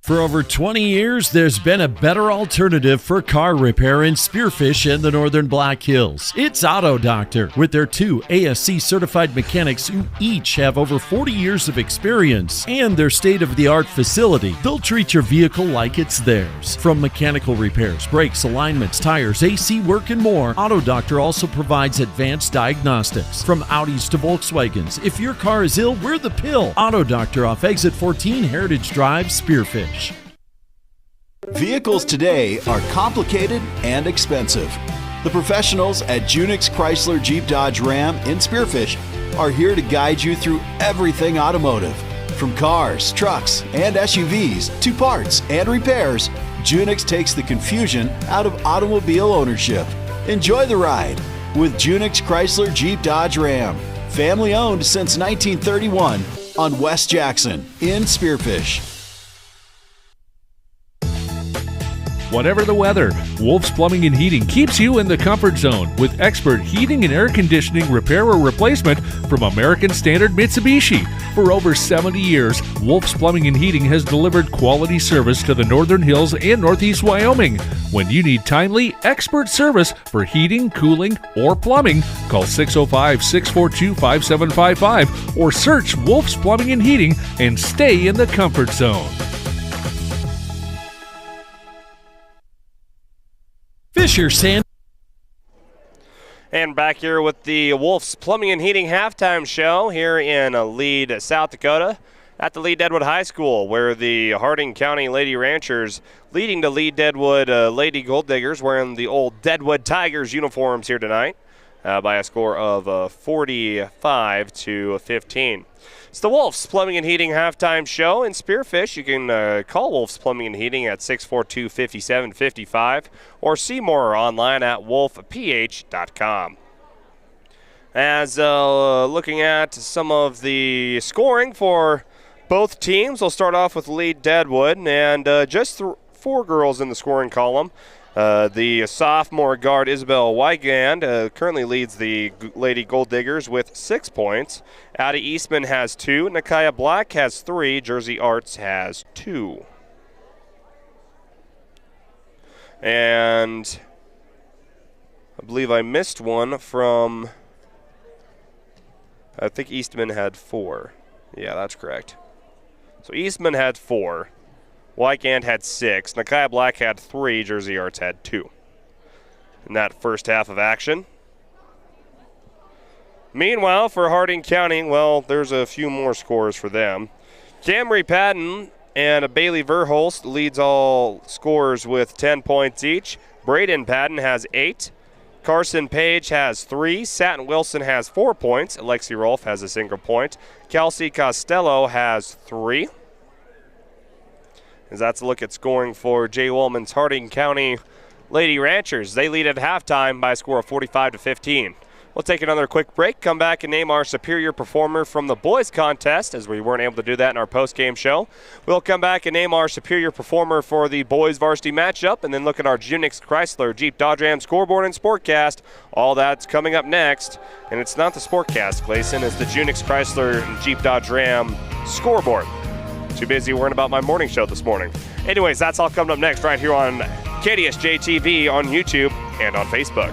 For over 20 years, there's been a better alternative for car repair in Spearfish and the Northern Black Hills. It's Auto Doctor, with their 2 ASC certified mechanics who each have over 40 years of experience and their state-of-the-art facility. They'll treat your vehicle like it's theirs. From mechanical repairs, brakes, alignments, tires, AC work, and more, Auto Doctor also provides advanced diagnostics. From Audis to Volkswagens, if your car is ill, we're the pill. Auto Doctor off Exit 14 Heritage Drive, Spearfish. Vehicles today are complicated and expensive. The professionals at Junix Chrysler Jeep Dodge Ram in Spearfish are here to guide you through everything automotive. From cars, trucks, and SUVs to parts and repairs, Junix takes the confusion out of automobile ownership. Enjoy the ride with Junix Chrysler Jeep Dodge Ram. Family owned since 1931 on West Jackson in Spearfish. Whatever the weather, Wolf's Plumbing and Heating keeps you in the comfort zone with expert heating and air conditioning repair or replacement from American Standard Mitsubishi. For over 70 years, Wolf's Plumbing and Heating has delivered quality service to the Northern Hills and Northeast Wyoming. When you need timely, expert service for heating, cooling, or plumbing, call 605-642-5755 or search Wolf's Plumbing and Heating and stay in the comfort zone. Fisher Sand. And back here with the Wolf's Plumbing and Heating halftime show here in Lead, South Dakota at the Lead-Deadwood High School, where the Harding County Lady Ranchers leading the Lead-Deadwood Lady Golddiggers wearing the old Deadwood Tigers uniforms here tonight by a score of 45-15. It's the Wolf's Plumbing and Heating halftime show in Spearfish. You can call Wolf's Plumbing and Heating at 642-5755 or see more online at wolfph.com. As looking at some of the scoring for both teams, we'll start off with Lead-Deadwood, and just 4 girls in the scoring column. The sophomore guard Isabel Wygand currently leads the Lady Golddiggers with 6 points. Addie Eastman has 2. Nakaya Black has 3. Jersey Arts has 2. And I believe I missed one from, I think Eastman had 4. Yeah, that's correct. So Eastman had 4. Wygand had 6. Nakaya Black had 3. Jersey Arts had 2. In that first half of action. Meanwhile, for Harding County, well, there's a few more scores for them. Camry Patton and Bailey Verholst leads all scorers with 10 points each. Braden Patton has 8. Carson Page has 3. Satin Wilson has 4 points. Alexi Rolfe has a single point. Kelsey Costello has 3. As that's a look at scoring for Jay Woolman's Harding County Lady Ranchers. They lead at halftime by a score of 45-15. We'll take another quick break, come back and name our superior performer from the boys contest, as we weren't able to do that in our post-game show. We'll come back and name our superior performer for the boys varsity matchup, and then look at our Junix Chrysler Jeep Dodge Ram scoreboard and sportcast. All that's coming up next. And it's not the sportcast, Clayson, it's the Junix Chrysler and Jeep Dodge Ram scoreboard. Too busy worrying about my morning show this morning. Anyways, that's all coming up next right here on KDSJ-TV on YouTube and on Facebook.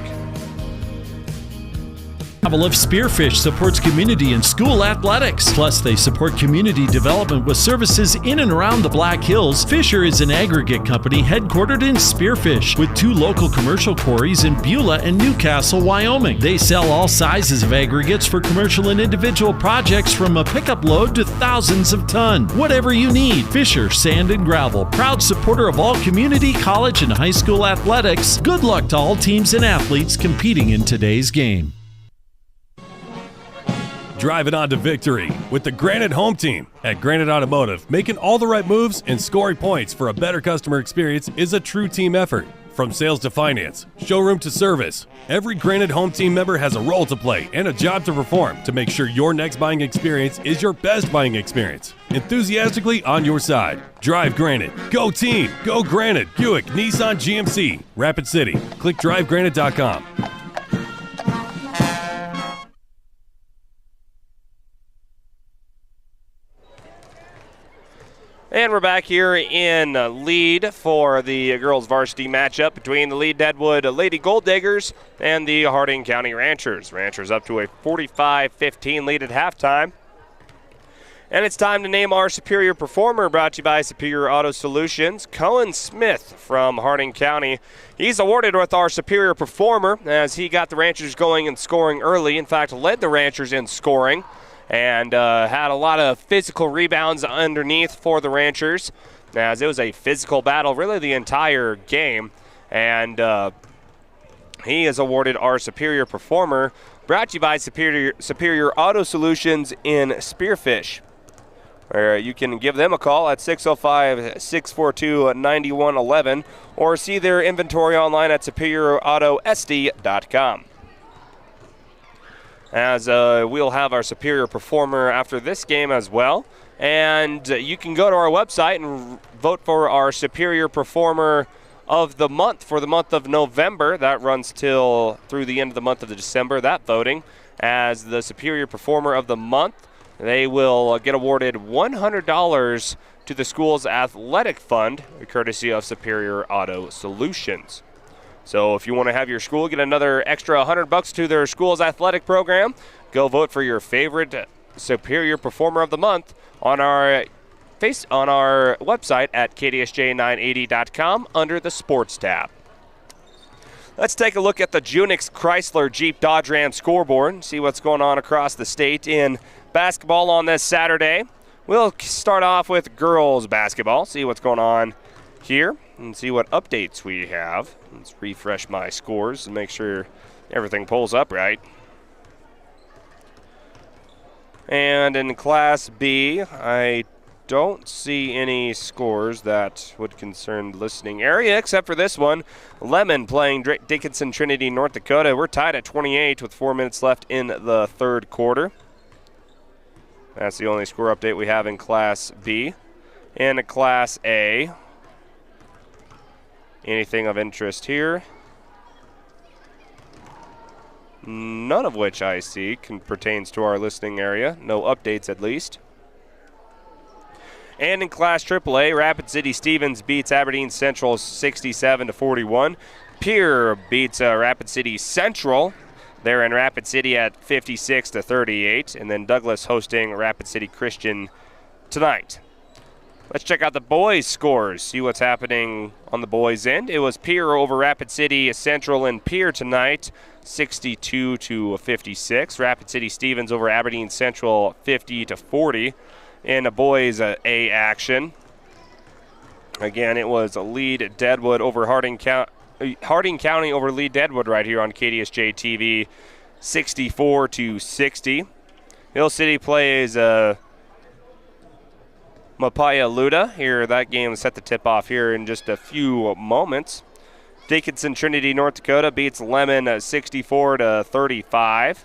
Travel of Spearfish supports community and school athletics. Plus, they support community development with services in and around the Black Hills. Fisher is an aggregate company headquartered in Spearfish with 2 local commercial quarries in Beulah and Newcastle, Wyoming. They sell all sizes of aggregates for commercial and individual projects, from a pickup load to thousands of ton. Whatever you need, Fisher Sand and Gravel, proud supporter of all community, college, and high school athletics. Good luck to all teams and athletes competing in today's game. Drive it on to victory with the Granite Home Team. At Granite Automotive, making all the right moves and scoring points for a better customer experience is a true team effort. From sales to finance, showroom to service, every Granite Home Team member has a role to play and a job to perform to make sure your next buying experience is your best buying experience. Enthusiastically on your side. Drive Granite. Go team. Go Granite. Buick, Nissan, GMC. Rapid City. Click drivegranite.com. And we're back here in Lead for the girls varsity matchup between the Lead-Deadwood Lady Golddiggers and the Harding County Ranchers. Ranchers up to a 45-15 lead at halftime. And it's time to name our Superior Performer, brought to you by Superior Auto Solutions. Cohen Smith from Harding County. He's awarded with our Superior Performer as he got the Ranchers going and scoring early. In fact, led the Ranchers in scoring and had a lot of physical rebounds underneath for the Ranchers, as it was a physical battle really the entire game. And he is awarded our Superior Performer, brought to you by Superior Auto Solutions in Spearfish. You can give them a call at 605-642-9111 or see their inventory online at superioroutosd.com. As we'll have our Superior Performer after this game as well. And you can go to our website and vote for our Superior Performer of the month for the month of November. That runs through the end of the month of December, that voting. As the Superior Performer of the month, they will get awarded $100 to the school's athletic fund, courtesy of Superior Auto Solutions. So if you want to have your school get another extra $100 to their school's athletic program, go vote for your favorite Superior Performer of the month on our website at KDSJ-980.com under the Sports tab. Let's take a look at the Junix Chrysler Jeep Dodge Ram scoreboard and see what's going on across the state in basketball on this Saturday. We'll start off with girls basketball, see what's going on here and see what updates we have. Let's refresh my scores and make sure everything pulls up right. And in Class B, I don't see any scores that would concern the listening area except for this one. Lemon playing Dickinson Trinity, North Dakota. We're tied at 28 with 4 minutes left in the third quarter. That's the only score update we have in Class B. In Class A, anything of interest here? None of which I see pertains to our listening area. No updates at least. And in Class AAA, Rapid City Stevens beats Aberdeen Central 67-41. Pierre beats Rapid City Central. They're in Rapid City at 56-38. And then Douglas hosting Rapid City Christian tonight. Let's check out the boys' scores, see what's happening on the boys' end. It was Pierre over Rapid City Central in Pierre tonight, 62-56. Rapid City Stevens over Aberdeen Central, 50-40. In the boys' A action, again, it was Lead-Deadwood over Harding County over Lead-Deadwood right here on KDSJ-TV, 64-60. Hill City plays Mapaya Luda here. That game is set to tip off here in just a few moments. Dickinson Trinity, North Dakota beats Lemon 64-35.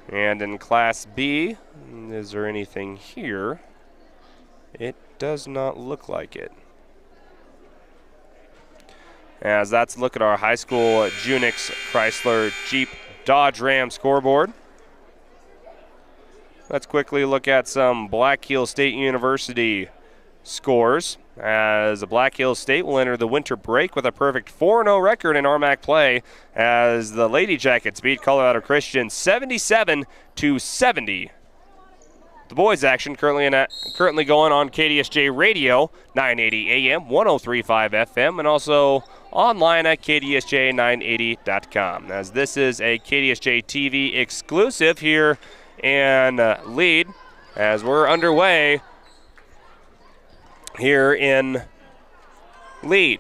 And in Class B, is there anything here? It does not look like it. As that's a look at our high school Junix Chrysler Jeep Dodge Ram scoreboard. Let's quickly look at some Black Hills State University scores, as Black Hills State will enter the winter break with a perfect 4-0 record in RMAC play, as the Lady Jackets beat Colorado Christian 77-70. The boys' action currently going on KDSJ Radio, 980 AM, 103.5 FM, and also online at KDSJ980.com. As this is a KDSJ-TV exclusive here in Lead, as we're underway here in Lead.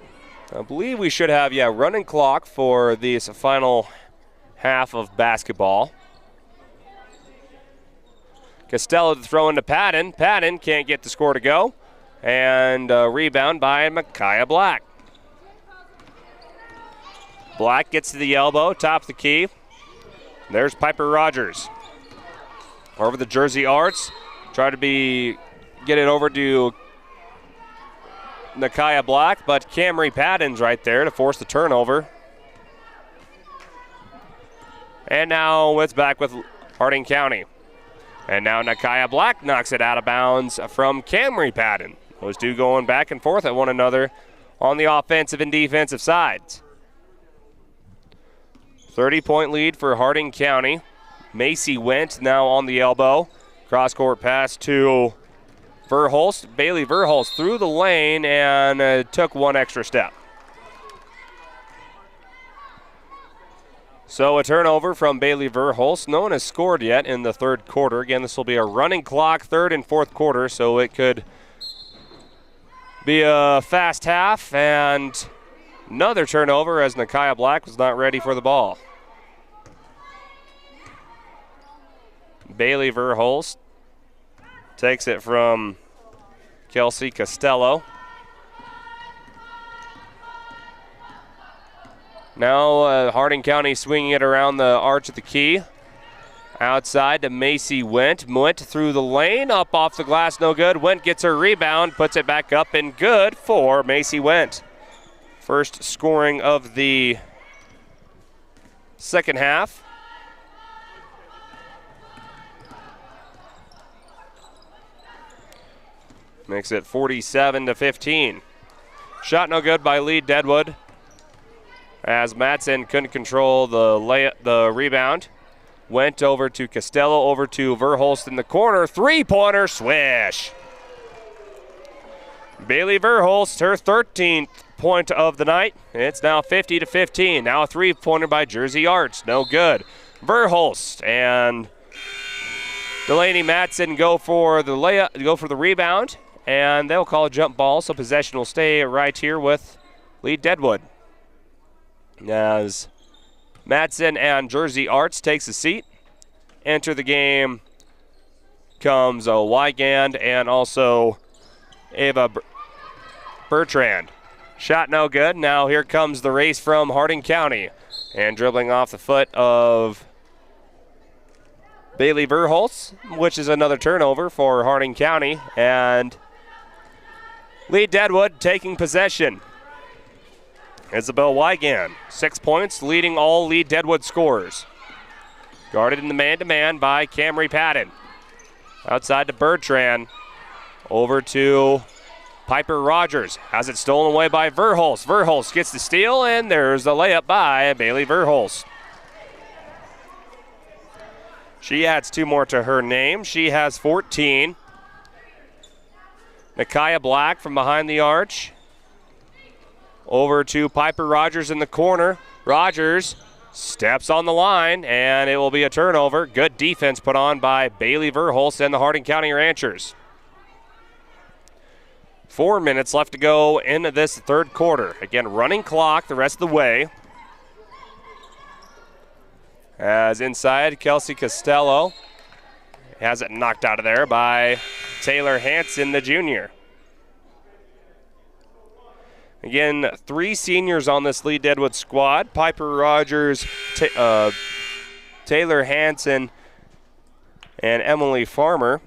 I believe we should have, running clock for this final half of basketball. Costello to throw into Patton. Patton can't get the score to go. And a rebound by Micaiah Black. Black gets to the elbow, top of the key. There's Piper Rogers. Over the Jersey Arts. Try to get it over to Micaiah Black, but Camry Patton's right there to force the turnover. And now it's back with Harding County. And now Nakaya Black knocks it out of bounds from Camry Patton. Those two going back and forth at one another on the offensive and defensive sides. 30-point lead for Harding County. Macy Went now on the elbow. Cross-court pass to Verhulst. Bailey Verhulst through the lane and took one extra step. So a turnover from Bailey Verhulst. No one has scored yet in the third quarter. Again, this will be a running clock, third and fourth quarter, so it could be a fast half and another turnover as Nakaya Black was not ready for the ball. Bailey Verhulst takes it from Kelsey Costello. Now Harding County swinging it around the arch of the key. Outside to Macy Went. Went through the lane, up off the glass, no good. Went gets her rebound, puts it back up and good for Macy Went. First scoring of the second half. Makes it 47-15. Shot no good by Lead-Deadwood, as Madsen couldn't control the rebound. Went over to Costello, over to Verhulst in the corner. Three-pointer, swish. Bailey Verhulst, her 13th point of the night. It's now 50-15. Now a three-pointer by Jersey Arts, no good. Verhulst and Delaney Madsen go for the rebound, and they'll call a jump ball, so possession will stay right here with Lead-Deadwood. As Madsen and Jersey Arts takes a seat. Enter the game comes Wygand and also Ava Bertrand. Shot no good. Now here comes the race from Harding County. And dribbling off the foot of Bailey Verhulst, which is another turnover for Harding County. And Lead-Deadwood taking possession. Isabel Wygand, 6 points, leading all Lead-Deadwood scorers. Guarded in the man-to-man by Camry Patton. Outside to Bertrand. Over to Piper Rogers. Has it stolen away by Verhulst. Verhulst gets the steal, and there's the layup by Bailey Verhulst. She adds 2 more to her name. She has 14. Nakaya Black from behind the arch. Over to Piper Rogers in the corner. Rogers steps on the line, and it will be a turnover. Good defense put on by Bailey Verhulst and the Harding County Ranchers. 4 minutes left to go into this third quarter. Again, running clock the rest of the way. As inside, Kelsey Costello has it knocked out of there by Taylor Hanson, the junior. Again, 3 seniors on this Lead-Deadwood squad. Piper Rogers, Taylor Hanson, and Emily Farmer.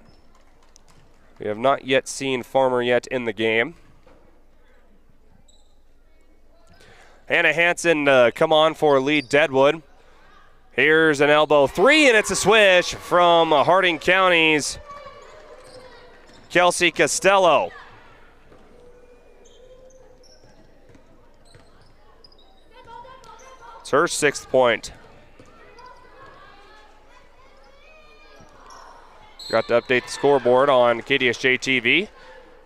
We have not yet seen Farmer yet in the game. Hannah Hanson come on for Lead-Deadwood. Here's an elbow three, and it's a swish from Harding County's Kelsey Costello. It's her 6th point. Got to update the scoreboard on KDSJ-TV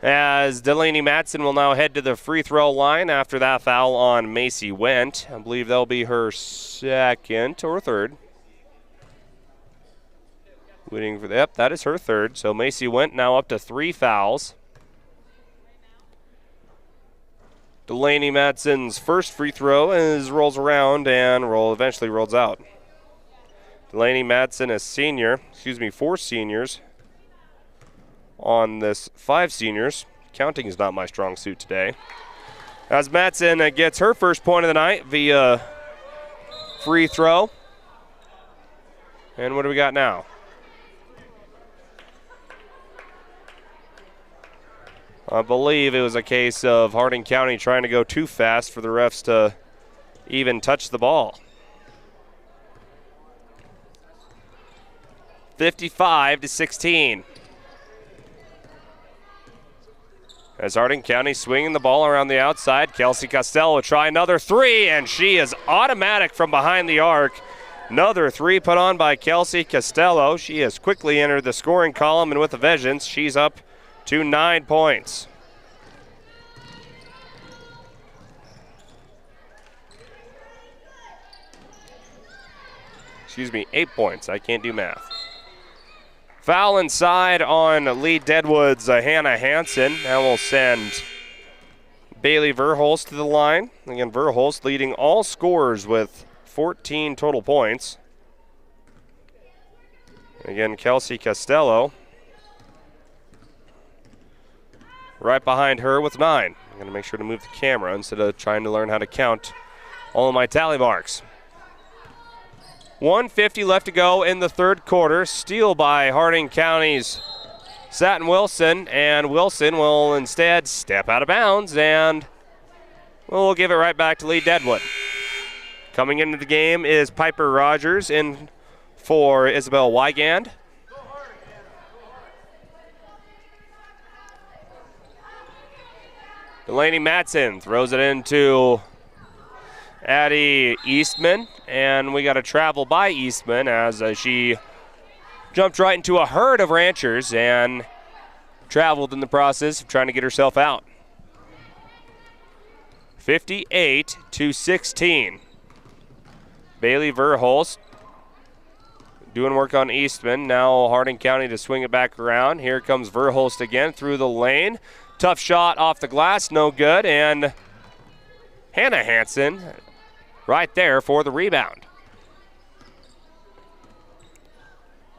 as Delaney Madsen will now head to the free throw line after that foul on Macy Went. I believe that'll be her 2nd or 3rd. Waiting for yep, that is her 3rd. So Macy Went now up to 3 fouls. Delaney Madsen's first free throw rolls around and eventually rolls out. Delaney Madsen is 4 seniors on this 5 seniors. Counting is not my strong suit today. As Madsen gets her first point of the night via free throw. And what do we got now? I believe it was a case of Harding County trying to go too fast for the refs to even touch the ball. 55-16. As Harding County swinging the ball around the outside, Kelsey Costello will try another three, and she is automatic from behind the arc. Another three put on by Kelsey Costello. She has quickly entered the scoring column, and with a vengeance, she's up to 9 points. Excuse me, 8 points. I can't do math. Foul inside on Lead-Deadwood's Hannah Hansen. That will send Bailey Verhulst to the line. Again, Verhulst leading all scorers with 14 total points. Again, Kelsey Costello right behind her with 9. I'm going to make sure to move the camera instead of trying to learn how to count all of my tally marks. 1:50 left to go in the third quarter. Steal by Harding County's Satin Wilson, and Wilson will instead step out of bounds, and we'll give it right back to Lead-Deadwood. Coming into the game is Piper Rogers in for Isabel Wygand. Delaney Matson throws it into Addie Eastman, and we got a travel by Eastman as she jumped right into a herd of ranchers and traveled in the process of trying to get herself out. 58-16. Bailey Verhulst doing work on Eastman. Now Harding County to swing it back around. Here comes Verhulst again through the lane. Tough shot off the glass, no good, and Hannah Hansen right there for the rebound.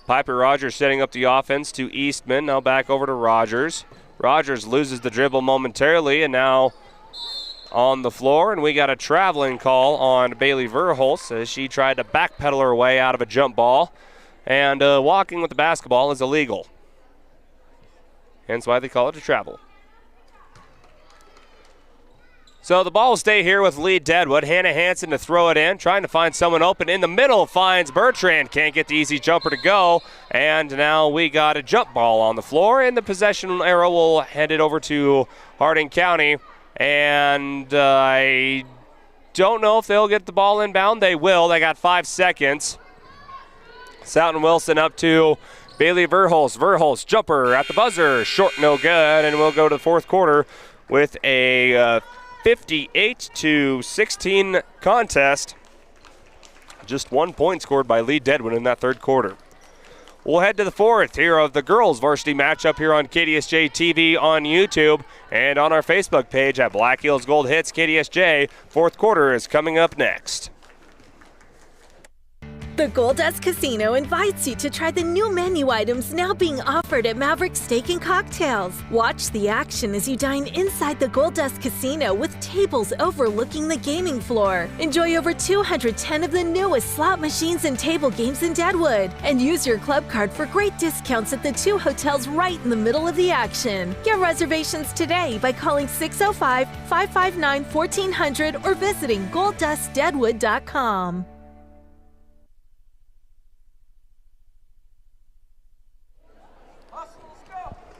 Piper Rogers setting up the offense to Eastman. Now back over to Rogers. Rogers loses the dribble momentarily and now on the floor. And we got a traveling call on Bailey Verhulst as she tried to backpedal her way out of a jump ball. And walking with the basketball is illegal. Hence why they call it a travel. So the ball will stay here with Lead-Deadwood. Hannah Hansen to throw it in, trying to find someone open in the middle. Finds Bertrand, can't get the easy jumper to go. And now we got a jump ball on the floor, and the possession arrow will hand it over to Harding County. And I don't know if they'll get the ball inbound. They will. They got 5 seconds. Souton Wilson up to Bailey Verhulst. Verhulst jumper at the buzzer. Short, no good. And we'll go to the fourth quarter with a 58-16 contest. Just 1 point scored by Lead-Deadwood in that third quarter. We'll head to the fourth here of the girls varsity matchup here on KDSJ-TV on YouTube and on our Facebook page at Black Hills Gold Hits KDSJ. Fourth quarter is coming up next. The Goldust Casino invites you to try the new menu items now being offered at Maverick Steak and Cocktails. Watch the action as you dine inside the Goldust Casino with tables overlooking the gaming floor. Enjoy over 210 of the newest slot machines and table games in Deadwood. And use your club card for great discounts at the 2 hotels right in the middle of the action. Get reservations today by calling 605-559-1400 or visiting GoldustDeadwood.com.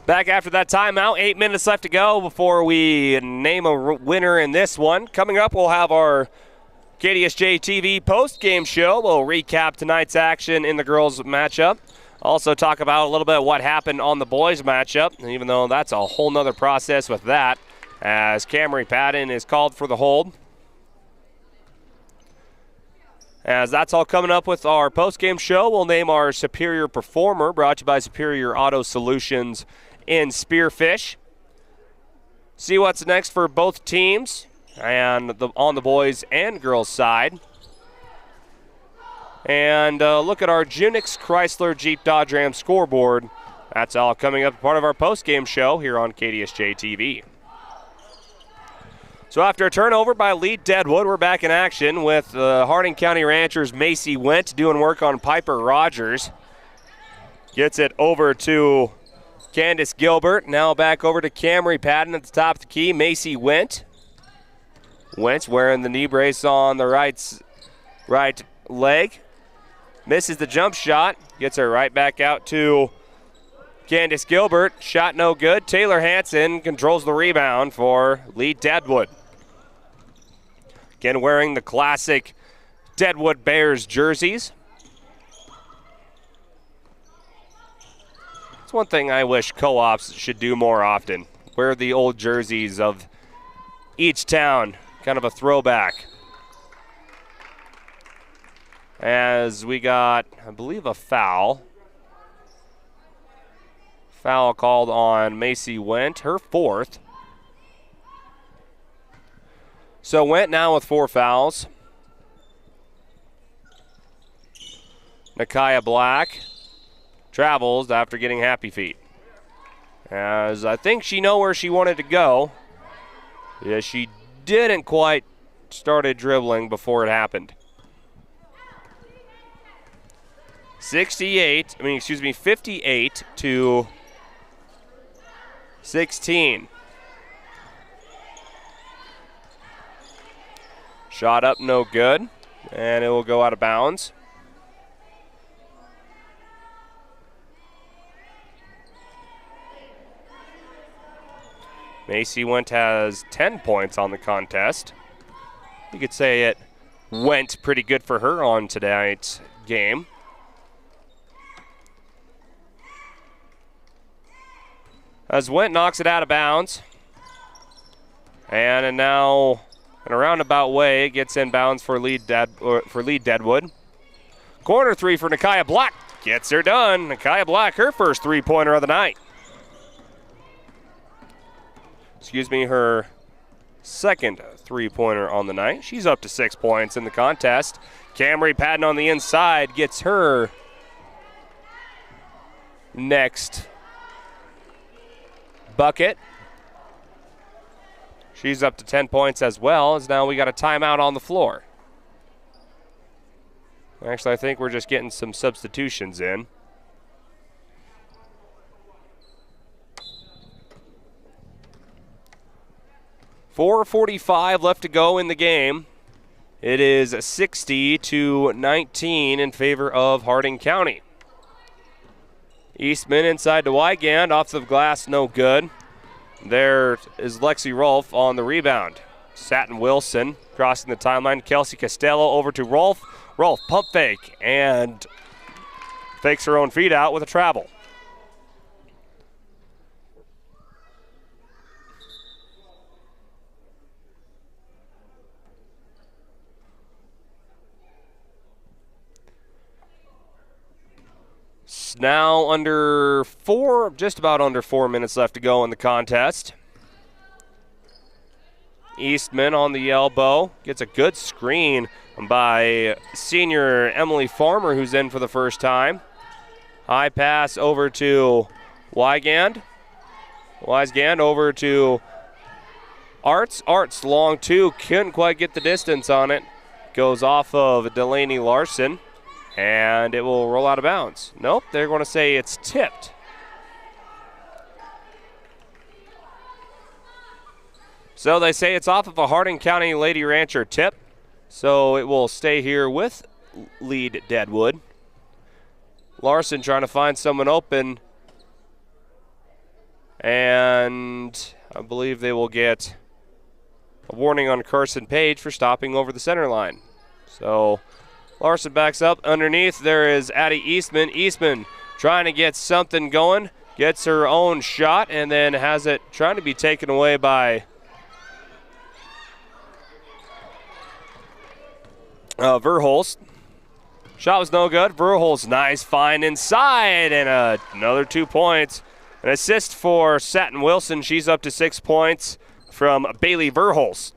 Back after that timeout, 8 minutes left to go before we name a winner in this one. Coming up, we'll have our KDSJ-TV post-game show. We'll recap tonight's action in the girls' matchup. Also talk about a little bit of what happened on the boys' matchup, even though that's a whole nother process with that, as Camry Patton is called for the hold. As that's all coming up with our post-game show, we'll name our Superior Performer, brought to you by Superior Auto Solutions in Spearfish. See what's next for both teams and on the boys and girls side. And look at our Junix Chrysler Jeep Dodge Ram scoreboard. That's all coming up, part of our post-game show here on KDSJ-TV. So after a turnover by Lead-Deadwood, we're back in action with Harding County Ranchers Macy Went doing work on Piper Rogers. Gets it over to Candace Gilbert. Now back over to Camry Patton at the top of the key. Macy Went. Wentz wearing the knee brace on the right leg. Misses the jump shot. Gets her right back out to Candace Gilbert. Shot no good. Taylor Hansen controls the rebound for Lead-Deadwood. Again, wearing the classic Deadwood Bears jerseys. It's one thing I wish co-ops should do more often. Wear the old jerseys of each town. Kind of a throwback. As we got, I believe, a foul. Foul called on Macy Wendt, her 4th. So Wendt now with 4 fouls. Nakia Black travels after getting happy feet. As I think she knew where she wanted to go. Yeah, she didn't quite started dribbling before it happened. 58 to 16. Shot up, no good, and it will go out of bounds. Macy Wendt has 10 points on the contest. You could say it went pretty good for her on tonight's game. As Wendt knocks it out of bounds. And now, in a roundabout way, it gets inbounds for Lead-Deadwood. Corner 3 for Nakia Black. Gets her done. Nakia Black, her first 3-pointer of the night. Her second 3-pointer on the night. She's up to 6 points in the contest. Camry Patton on the inside gets her next bucket. She's up to 10 points as well, as now we got a timeout on the floor. Actually, I think we're just getting some substitutions in. .445 left to go in the game. It is 60 to 19 in favor of Harding County. Eastman inside to Wygand, off the glass, no good. There is Lexi Rolfe on the rebound. Satin Wilson crossing the timeline. Kelsey Costello over to Rolfe. Rolfe pump fake and fakes her own feet out with a travel. Now just about under 4 minutes left to go in the contest. Eastman on the elbow gets a good screen by senior Emily Farmer, who's in for the first time. High pass over to Wygand. Wygand over to Arts. Arts long 2, couldn't quite get the distance on it. Goes off of Delaney Larson. And it will roll out of bounds. Nope, they're going to say it's tipped. So they say it's off of a Harding County Lady Rancher tip. So it will stay here with Lead-Deadwood. Larson trying to find someone open. And I believe they will get a warning on Carson Page for stopping over the center line. So Larson backs up underneath. There is Addie Eastman. Eastman trying to get something going. Gets her own shot and then has it trying to be taken away by Verholst. Shot was no good. Verholst, nice find inside and another 2 points. An assist for Satin Wilson. She's up to 6 points from Bailey Verholst.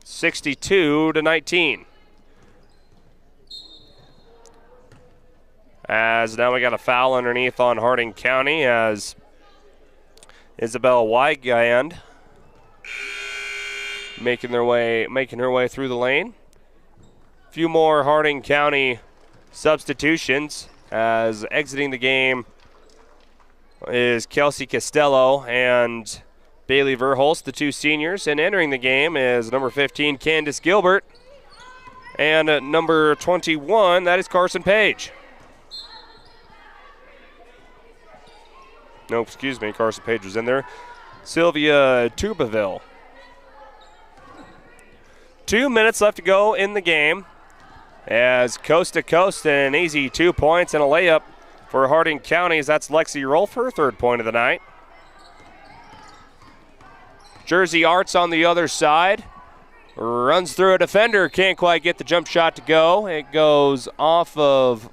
62 to 19. As now we got a foul underneath on Harding County as Isabel Wygand making her way through the lane. A few more Harding County substitutions as exiting the game is Kelsey Costello and Bailey Verholst, the 2 seniors, and entering the game is number 15 Candace Gilbert. And number 21, that is Carson Page. No, excuse me, Carson Page was in there. Sylvia Tubaville. 2 minutes left to go in the game as coast to coast, an easy 2 points and a layup for Harding County. That's Lexi Rolfe, her third point of the night. Jersey Arts on the other side. Runs through a defender, can't quite get the jump shot to go. It goes off of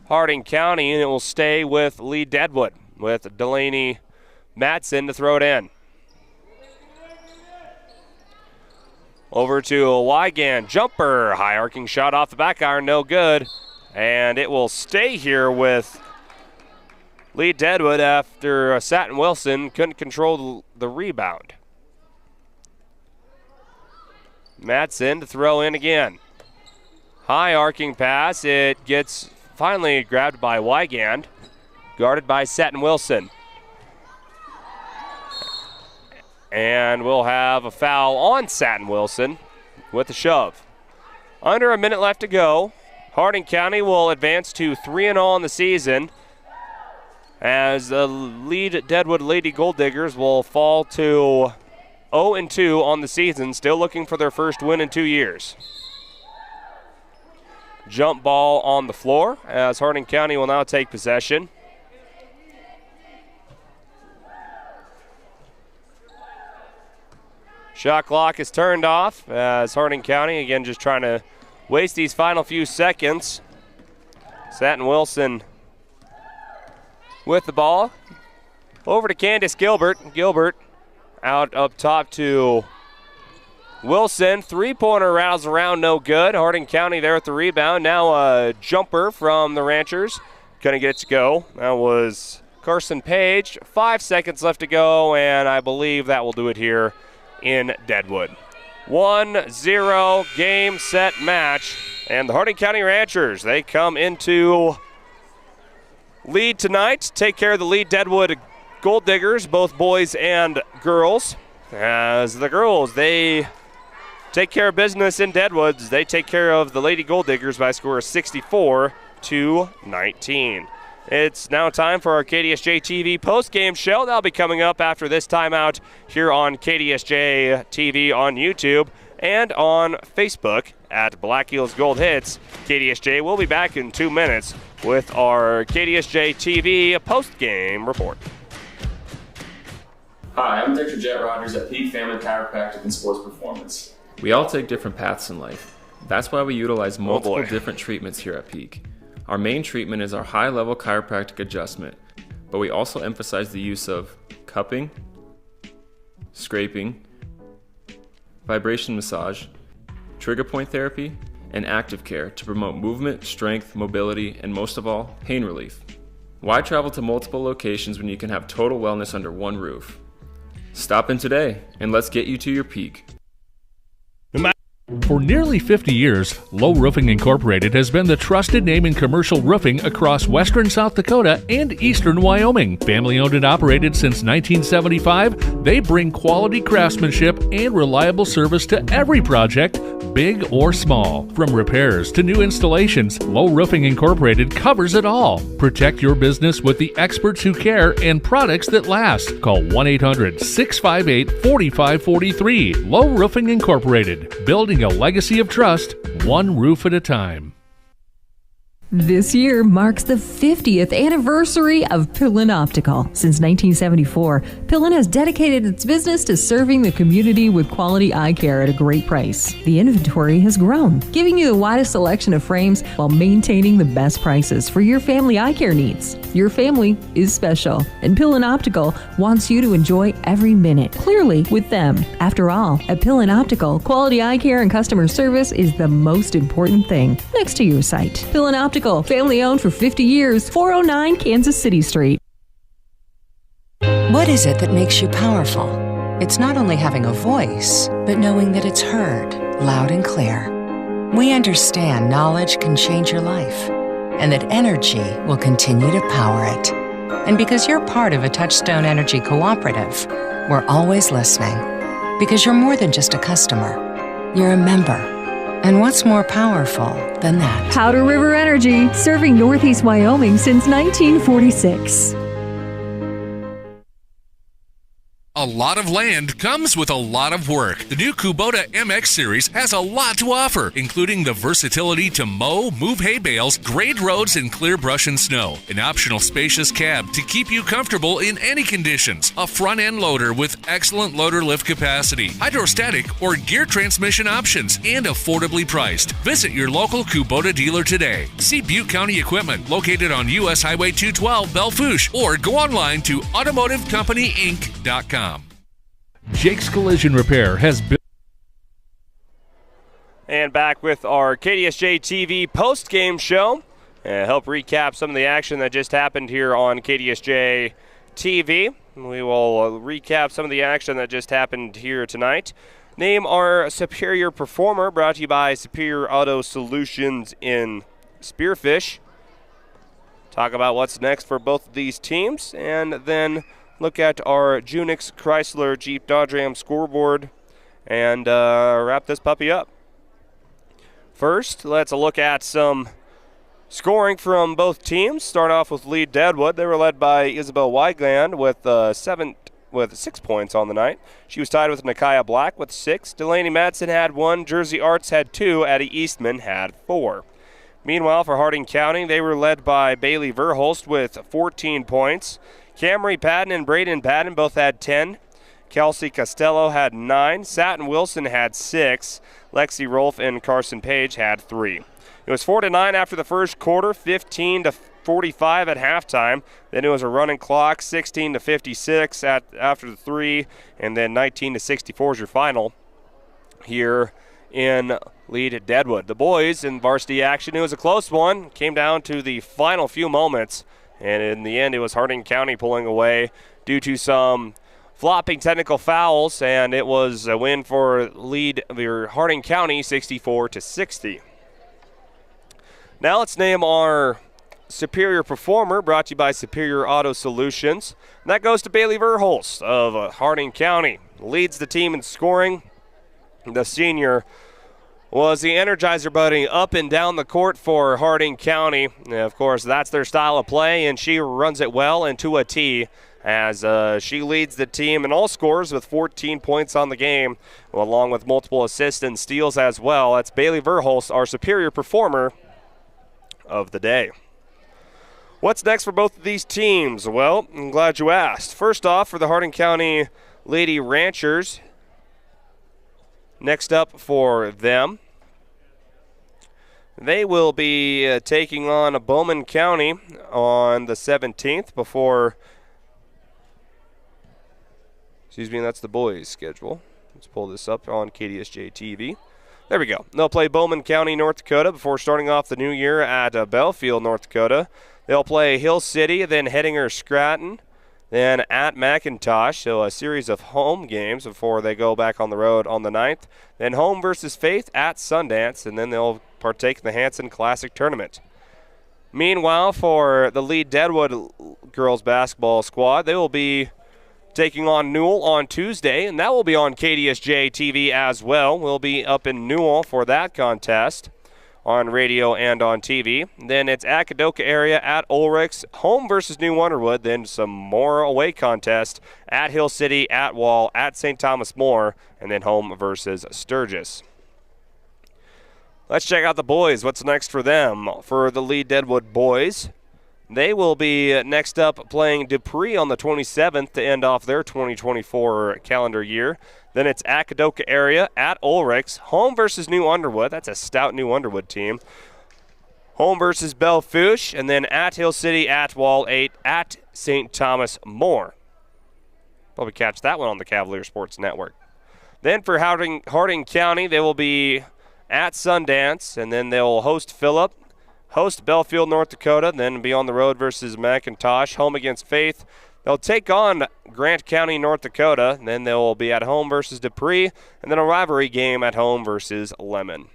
Harding County, and it will stay with Lead-Deadwood with Delaney Matson to throw it in. Over to Wygan, jumper, high arcing shot off the back iron, no good. And it will stay here with Lead-Deadwood after Satin Wilson couldn't control the rebound. Matson to throw in again. High arcing pass, it gets finally grabbed by Wygand, guarded by Satin Wilson. And we'll have a foul on Satin Wilson with a shove. Under a minute left to go. Harding County will advance to 3-0 on the season as the Lead-Deadwood Lady Golddiggers will fall to 0-2 on the season, still looking for their first win in 2 years. Jump ball on the floor as Harding County will now take possession. Shot clock is turned off as Harding County, again, just trying to waste these final few seconds. Satin Wilson with the ball. Over to Candace Gilbert. Gilbert out up top to Wilson. Three-pointer rattles around, no good. Harding County there at the rebound. Now a jumper from the Ranchers. Couldn't get it to go. That was Carson Page. 5 seconds left to go, and I believe that will do it here in Deadwood. 1-0 game, set, match. And the Harding County Ranchers, they come into lead tonight. Take care of the Lead-Deadwood Golddiggers, both boys and girls. As the girls, they take care of business in Deadwood. They take care of the Lady Golddiggers by a score of 64-19. It's now time for our KDSJ-TV post-game show. That'll be coming up after this timeout here on KDSJ-TV on YouTube and on Facebook at Black Heels Gold Hits. KDSJ will be back in 2 minutes with our KDSJ-TV post-game report. Hi, I'm Dr. Jet Rogers at Peak Family Chiropractic and Sports Performance. We all take different paths in life. That's why we utilize multiple different treatments here at Peak. Our main treatment is our high-level chiropractic adjustment, but we also emphasize the use of cupping, scraping, vibration massage, trigger point therapy, and active care to promote movement, strength, mobility, and most of all, pain relief. Why travel to multiple locations when you can have total wellness under one roof? Stop in today, and let's get you to your peak. For nearly 50 years, Low Roofing Incorporated has been the trusted name in commercial roofing across western South Dakota and eastern Wyoming. Family owned and operated since 1975, they bring quality craftsmanship and reliable service to every project, big or small. From repairs to new installations, Low Roofing Incorporated covers it all. Protect your business with the experts who care and products that last. Call 1-800-658-4543. Low Roofing Incorporated, building a legacy of trust, one roof at a time. This year marks the 50th anniversary of Pillin Optical. Since 1974, Pillin has dedicated its business to serving the community with quality eye care at a great price. The inventory has grown, giving you the widest selection of frames while maintaining the best prices for your family eye care needs. Your family is special, and Pillin Optical wants you to enjoy every minute clearly with them. After all, at Pillin Optical, quality eye care and customer service is the most important thing next to your sight. Pillin Optical, family owned for 50 years, 409 Kansas City Street. What is it that makes you powerful? It's not only having a voice, but knowing that it's heard loud and clear. We understand knowledge can change your life, and that energy will continue to power it. And because you're part of a Touchstone Energy cooperative, we're always listening. Because you're more than just a customer. You're a member, And what's more powerful than that? Powder River Energy, serving Northeast Wyoming since 1946. A lot of land comes with a lot of work. The new Kubota MX Series has a lot to offer, including the versatility to mow, move hay bales, grade roads, and clear brush and snow. An optional spacious cab to keep you comfortable in any conditions. A front-end loader with excellent loader lift capacity, hydrostatic or gear transmission options, and affordably priced. Visit your local Kubota dealer today. See Butte County Equipment, located on U.S. Highway 212, Belfouche, or go online to automotivecompanyin.com. Jake's Collision Repair has built. And back with our KDSJ-TV post-game show. Help recap some of the action that just happened here on KDSJ-TV. We will recap some of the action that just happened here tonight. Name our Superior Performer, brought to you by Superior Auto Solutions in Spearfish. Talk about what's next for both of these teams, and then look at our Junix Chrysler Jeep Dodge Ram scoreboard and wrap this puppy up. First, let's look at some scoring from both teams. Start off with Lead-Deadwood. They were led by Isabel Weigand with 6 points on the night. She was tied with Nakaya Black with 6. Delaney Madsen had 1. Jersey Arts had 2. Addie Eastman had 4. Meanwhile, for Harding County, they were led by Bailey Verholst with 14 points. Camry Patton and Braden Patton both had 10. Kelsey Costello had 9. Satin Wilson had 6. Lexi Rolfe and Carson Page had 3. It was 4-9 after the first quarter, 15-45 at halftime. Then it was a running clock, 16-56 after the 3, and then 19-64 is your final here in Lead-Deadwood. The boys in varsity action, it was a close one. Came down to the final few moments. And in the end, it was Harding County pulling away due to some flopping technical fouls, and it was a win for Harding County, 64-60. Now let's name our Superior Performer, brought to you by Superior Auto Solutions. And that goes to Bailey Verholst of Harding County. Leads the team in scoring. The senior was the Energizer Bunny up and down the court for Harding County. And of course, that's their style of play, and she runs it well and to a T as she leads the team in all scores with 14 points on the game, along with multiple assists and steals as well. That's Bailey Verholst, our Superior Performer of the day. What's next for both of these teams? Well, I'm glad you asked. First off, for the Harding County Lady Ranchers, next up for them, they will be taking on Bowman County on the 17th before, that's the boys' schedule. Let's pull this up on KDSJ-TV. There we go. They'll play Bowman County, North Dakota before starting off the new year at Belfield, North Dakota. They'll play Hill City, then Hettinger Scranton, then at McIntosh, so a series of home games before they go back on the road on the 9th. Then home versus Faith at Sundance, and then they'll partake in the Hanson Classic Tournament. Meanwhile, for the Lead-Deadwood girls basketball squad, they will be taking on Newell on Tuesday, and that will be on KDSJ-TV as well. We'll be up in Newell for that contest on radio and on TV. Then it's Akadoka area at Ulrichs, home versus New Underwood. Then some more away contest at Hill City, at Wall, at St. Thomas More, and then home versus Sturgis. Let's check out the boys. What's next for them? For the Lead-Deadwood boys, they will be next up playing Dupree on the 27th to end off their 2024 calendar year. Then it's Akadoka area at Ulrichs, home versus New Underwood. That's a stout New Underwood team. Home versus Belfouche, and then at Hill City, at Wall 8, at St. Thomas More. Probably catch that one on the Cavalier Sports Network. Then for Harding County, they will be at Sundance, and then they'll host Phillip, host Belfield, North Dakota, then be on the road versus McIntosh, home against Faith. They'll take on Grant County, North Dakota, and then they'll be at home versus Dupree, and then a rivalry game at home versus Lemon.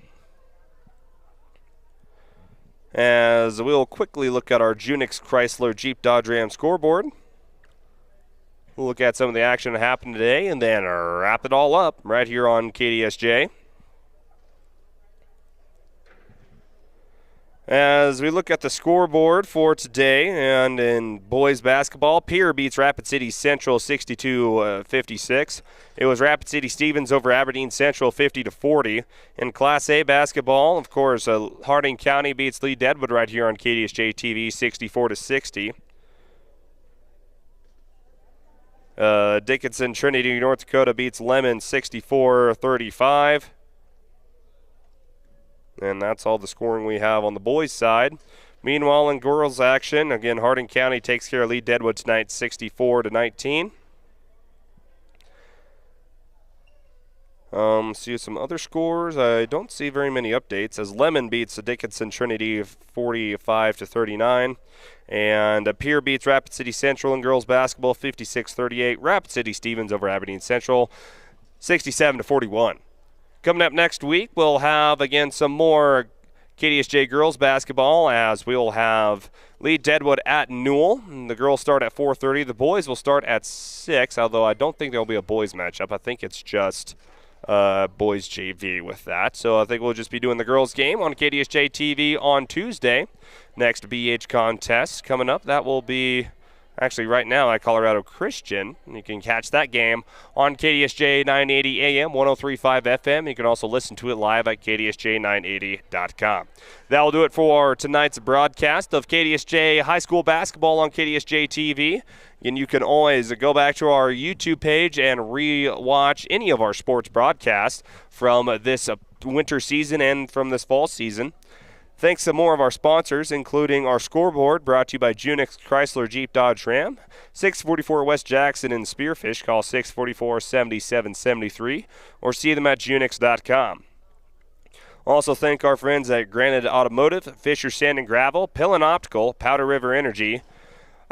As we'll quickly look at our Junix Chrysler Jeep Dodge Ram scoreboard. We'll look at some of the action that happened today and then wrap it all up right here on KDSJ. As we look at the scoreboard for today, and in boys basketball, Pierre beats Rapid City Central 62-56. It was Rapid City Stevens over Aberdeen Central 50-40. In Class A basketball, of course, Harding County beats Lead-Deadwood right here on KDSJ-TV 64-60. Dickinson Trinity, North Dakota beats Lemon 64-35. And that's all the scoring we have on the boys' side. Meanwhile, in girls' action, again, Harding County takes care of Lead-Deadwood tonight 64-19. See some other scores. I don't see very many updates as Lemon beats the Dickinson Trinity 45-39. And Pierre beats Rapid City Central in girls basketball 56-38. Rapid City Stevens over Aberdeen Central 67-41. Coming up next week, we'll have, again, some more KDSJ girls basketball as we'll have Lead-Deadwood at Newell. The girls start at 4:30. The boys will start at 6, although I don't think there will be a boys matchup. I think it's just boys JV with that. So I think we'll just be doing the girls game on KDSJ-TV on Tuesday. Next BH contest coming up. That will be actually right now at Colorado Christian. You can catch that game on KDSJ 980 AM, 103.5 FM. You can also listen to it live at KDSJ980.com. That will do it for tonight's broadcast of KDSJ High School Basketball on KDSJ-TV. And you can always go back to our YouTube page and re-watch any of our sports broadcasts from this winter season and from this fall season. Thanks to more of our sponsors, including our scoreboard brought to you by Junix Chrysler Jeep Dodge Ram, 644 West Jackson in Spearfish. Call 644-7773 or see them at junix.com. Also thank our friends at Granite Automotive, Fisher Sand and Gravel, Pillin Optical, Powder River Energy,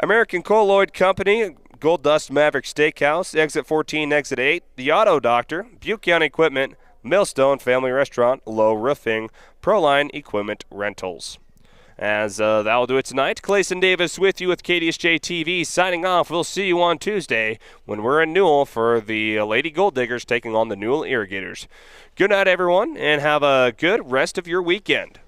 American Colloid Company, Gold Dust Maverick Steakhouse, Exit 14, Exit 8, The Auto Doctor, Butte County Equipment, Millstone Family Restaurant, Low Roofing, Proline Equipment Rentals. As that will do it tonight, Clayson Davis with you with KDSJ-TV signing off. We'll see you on Tuesday when we're in Newell for the Lady Golddiggers taking on the Newell Irrigators. Good night, everyone, and have a good rest of your weekend.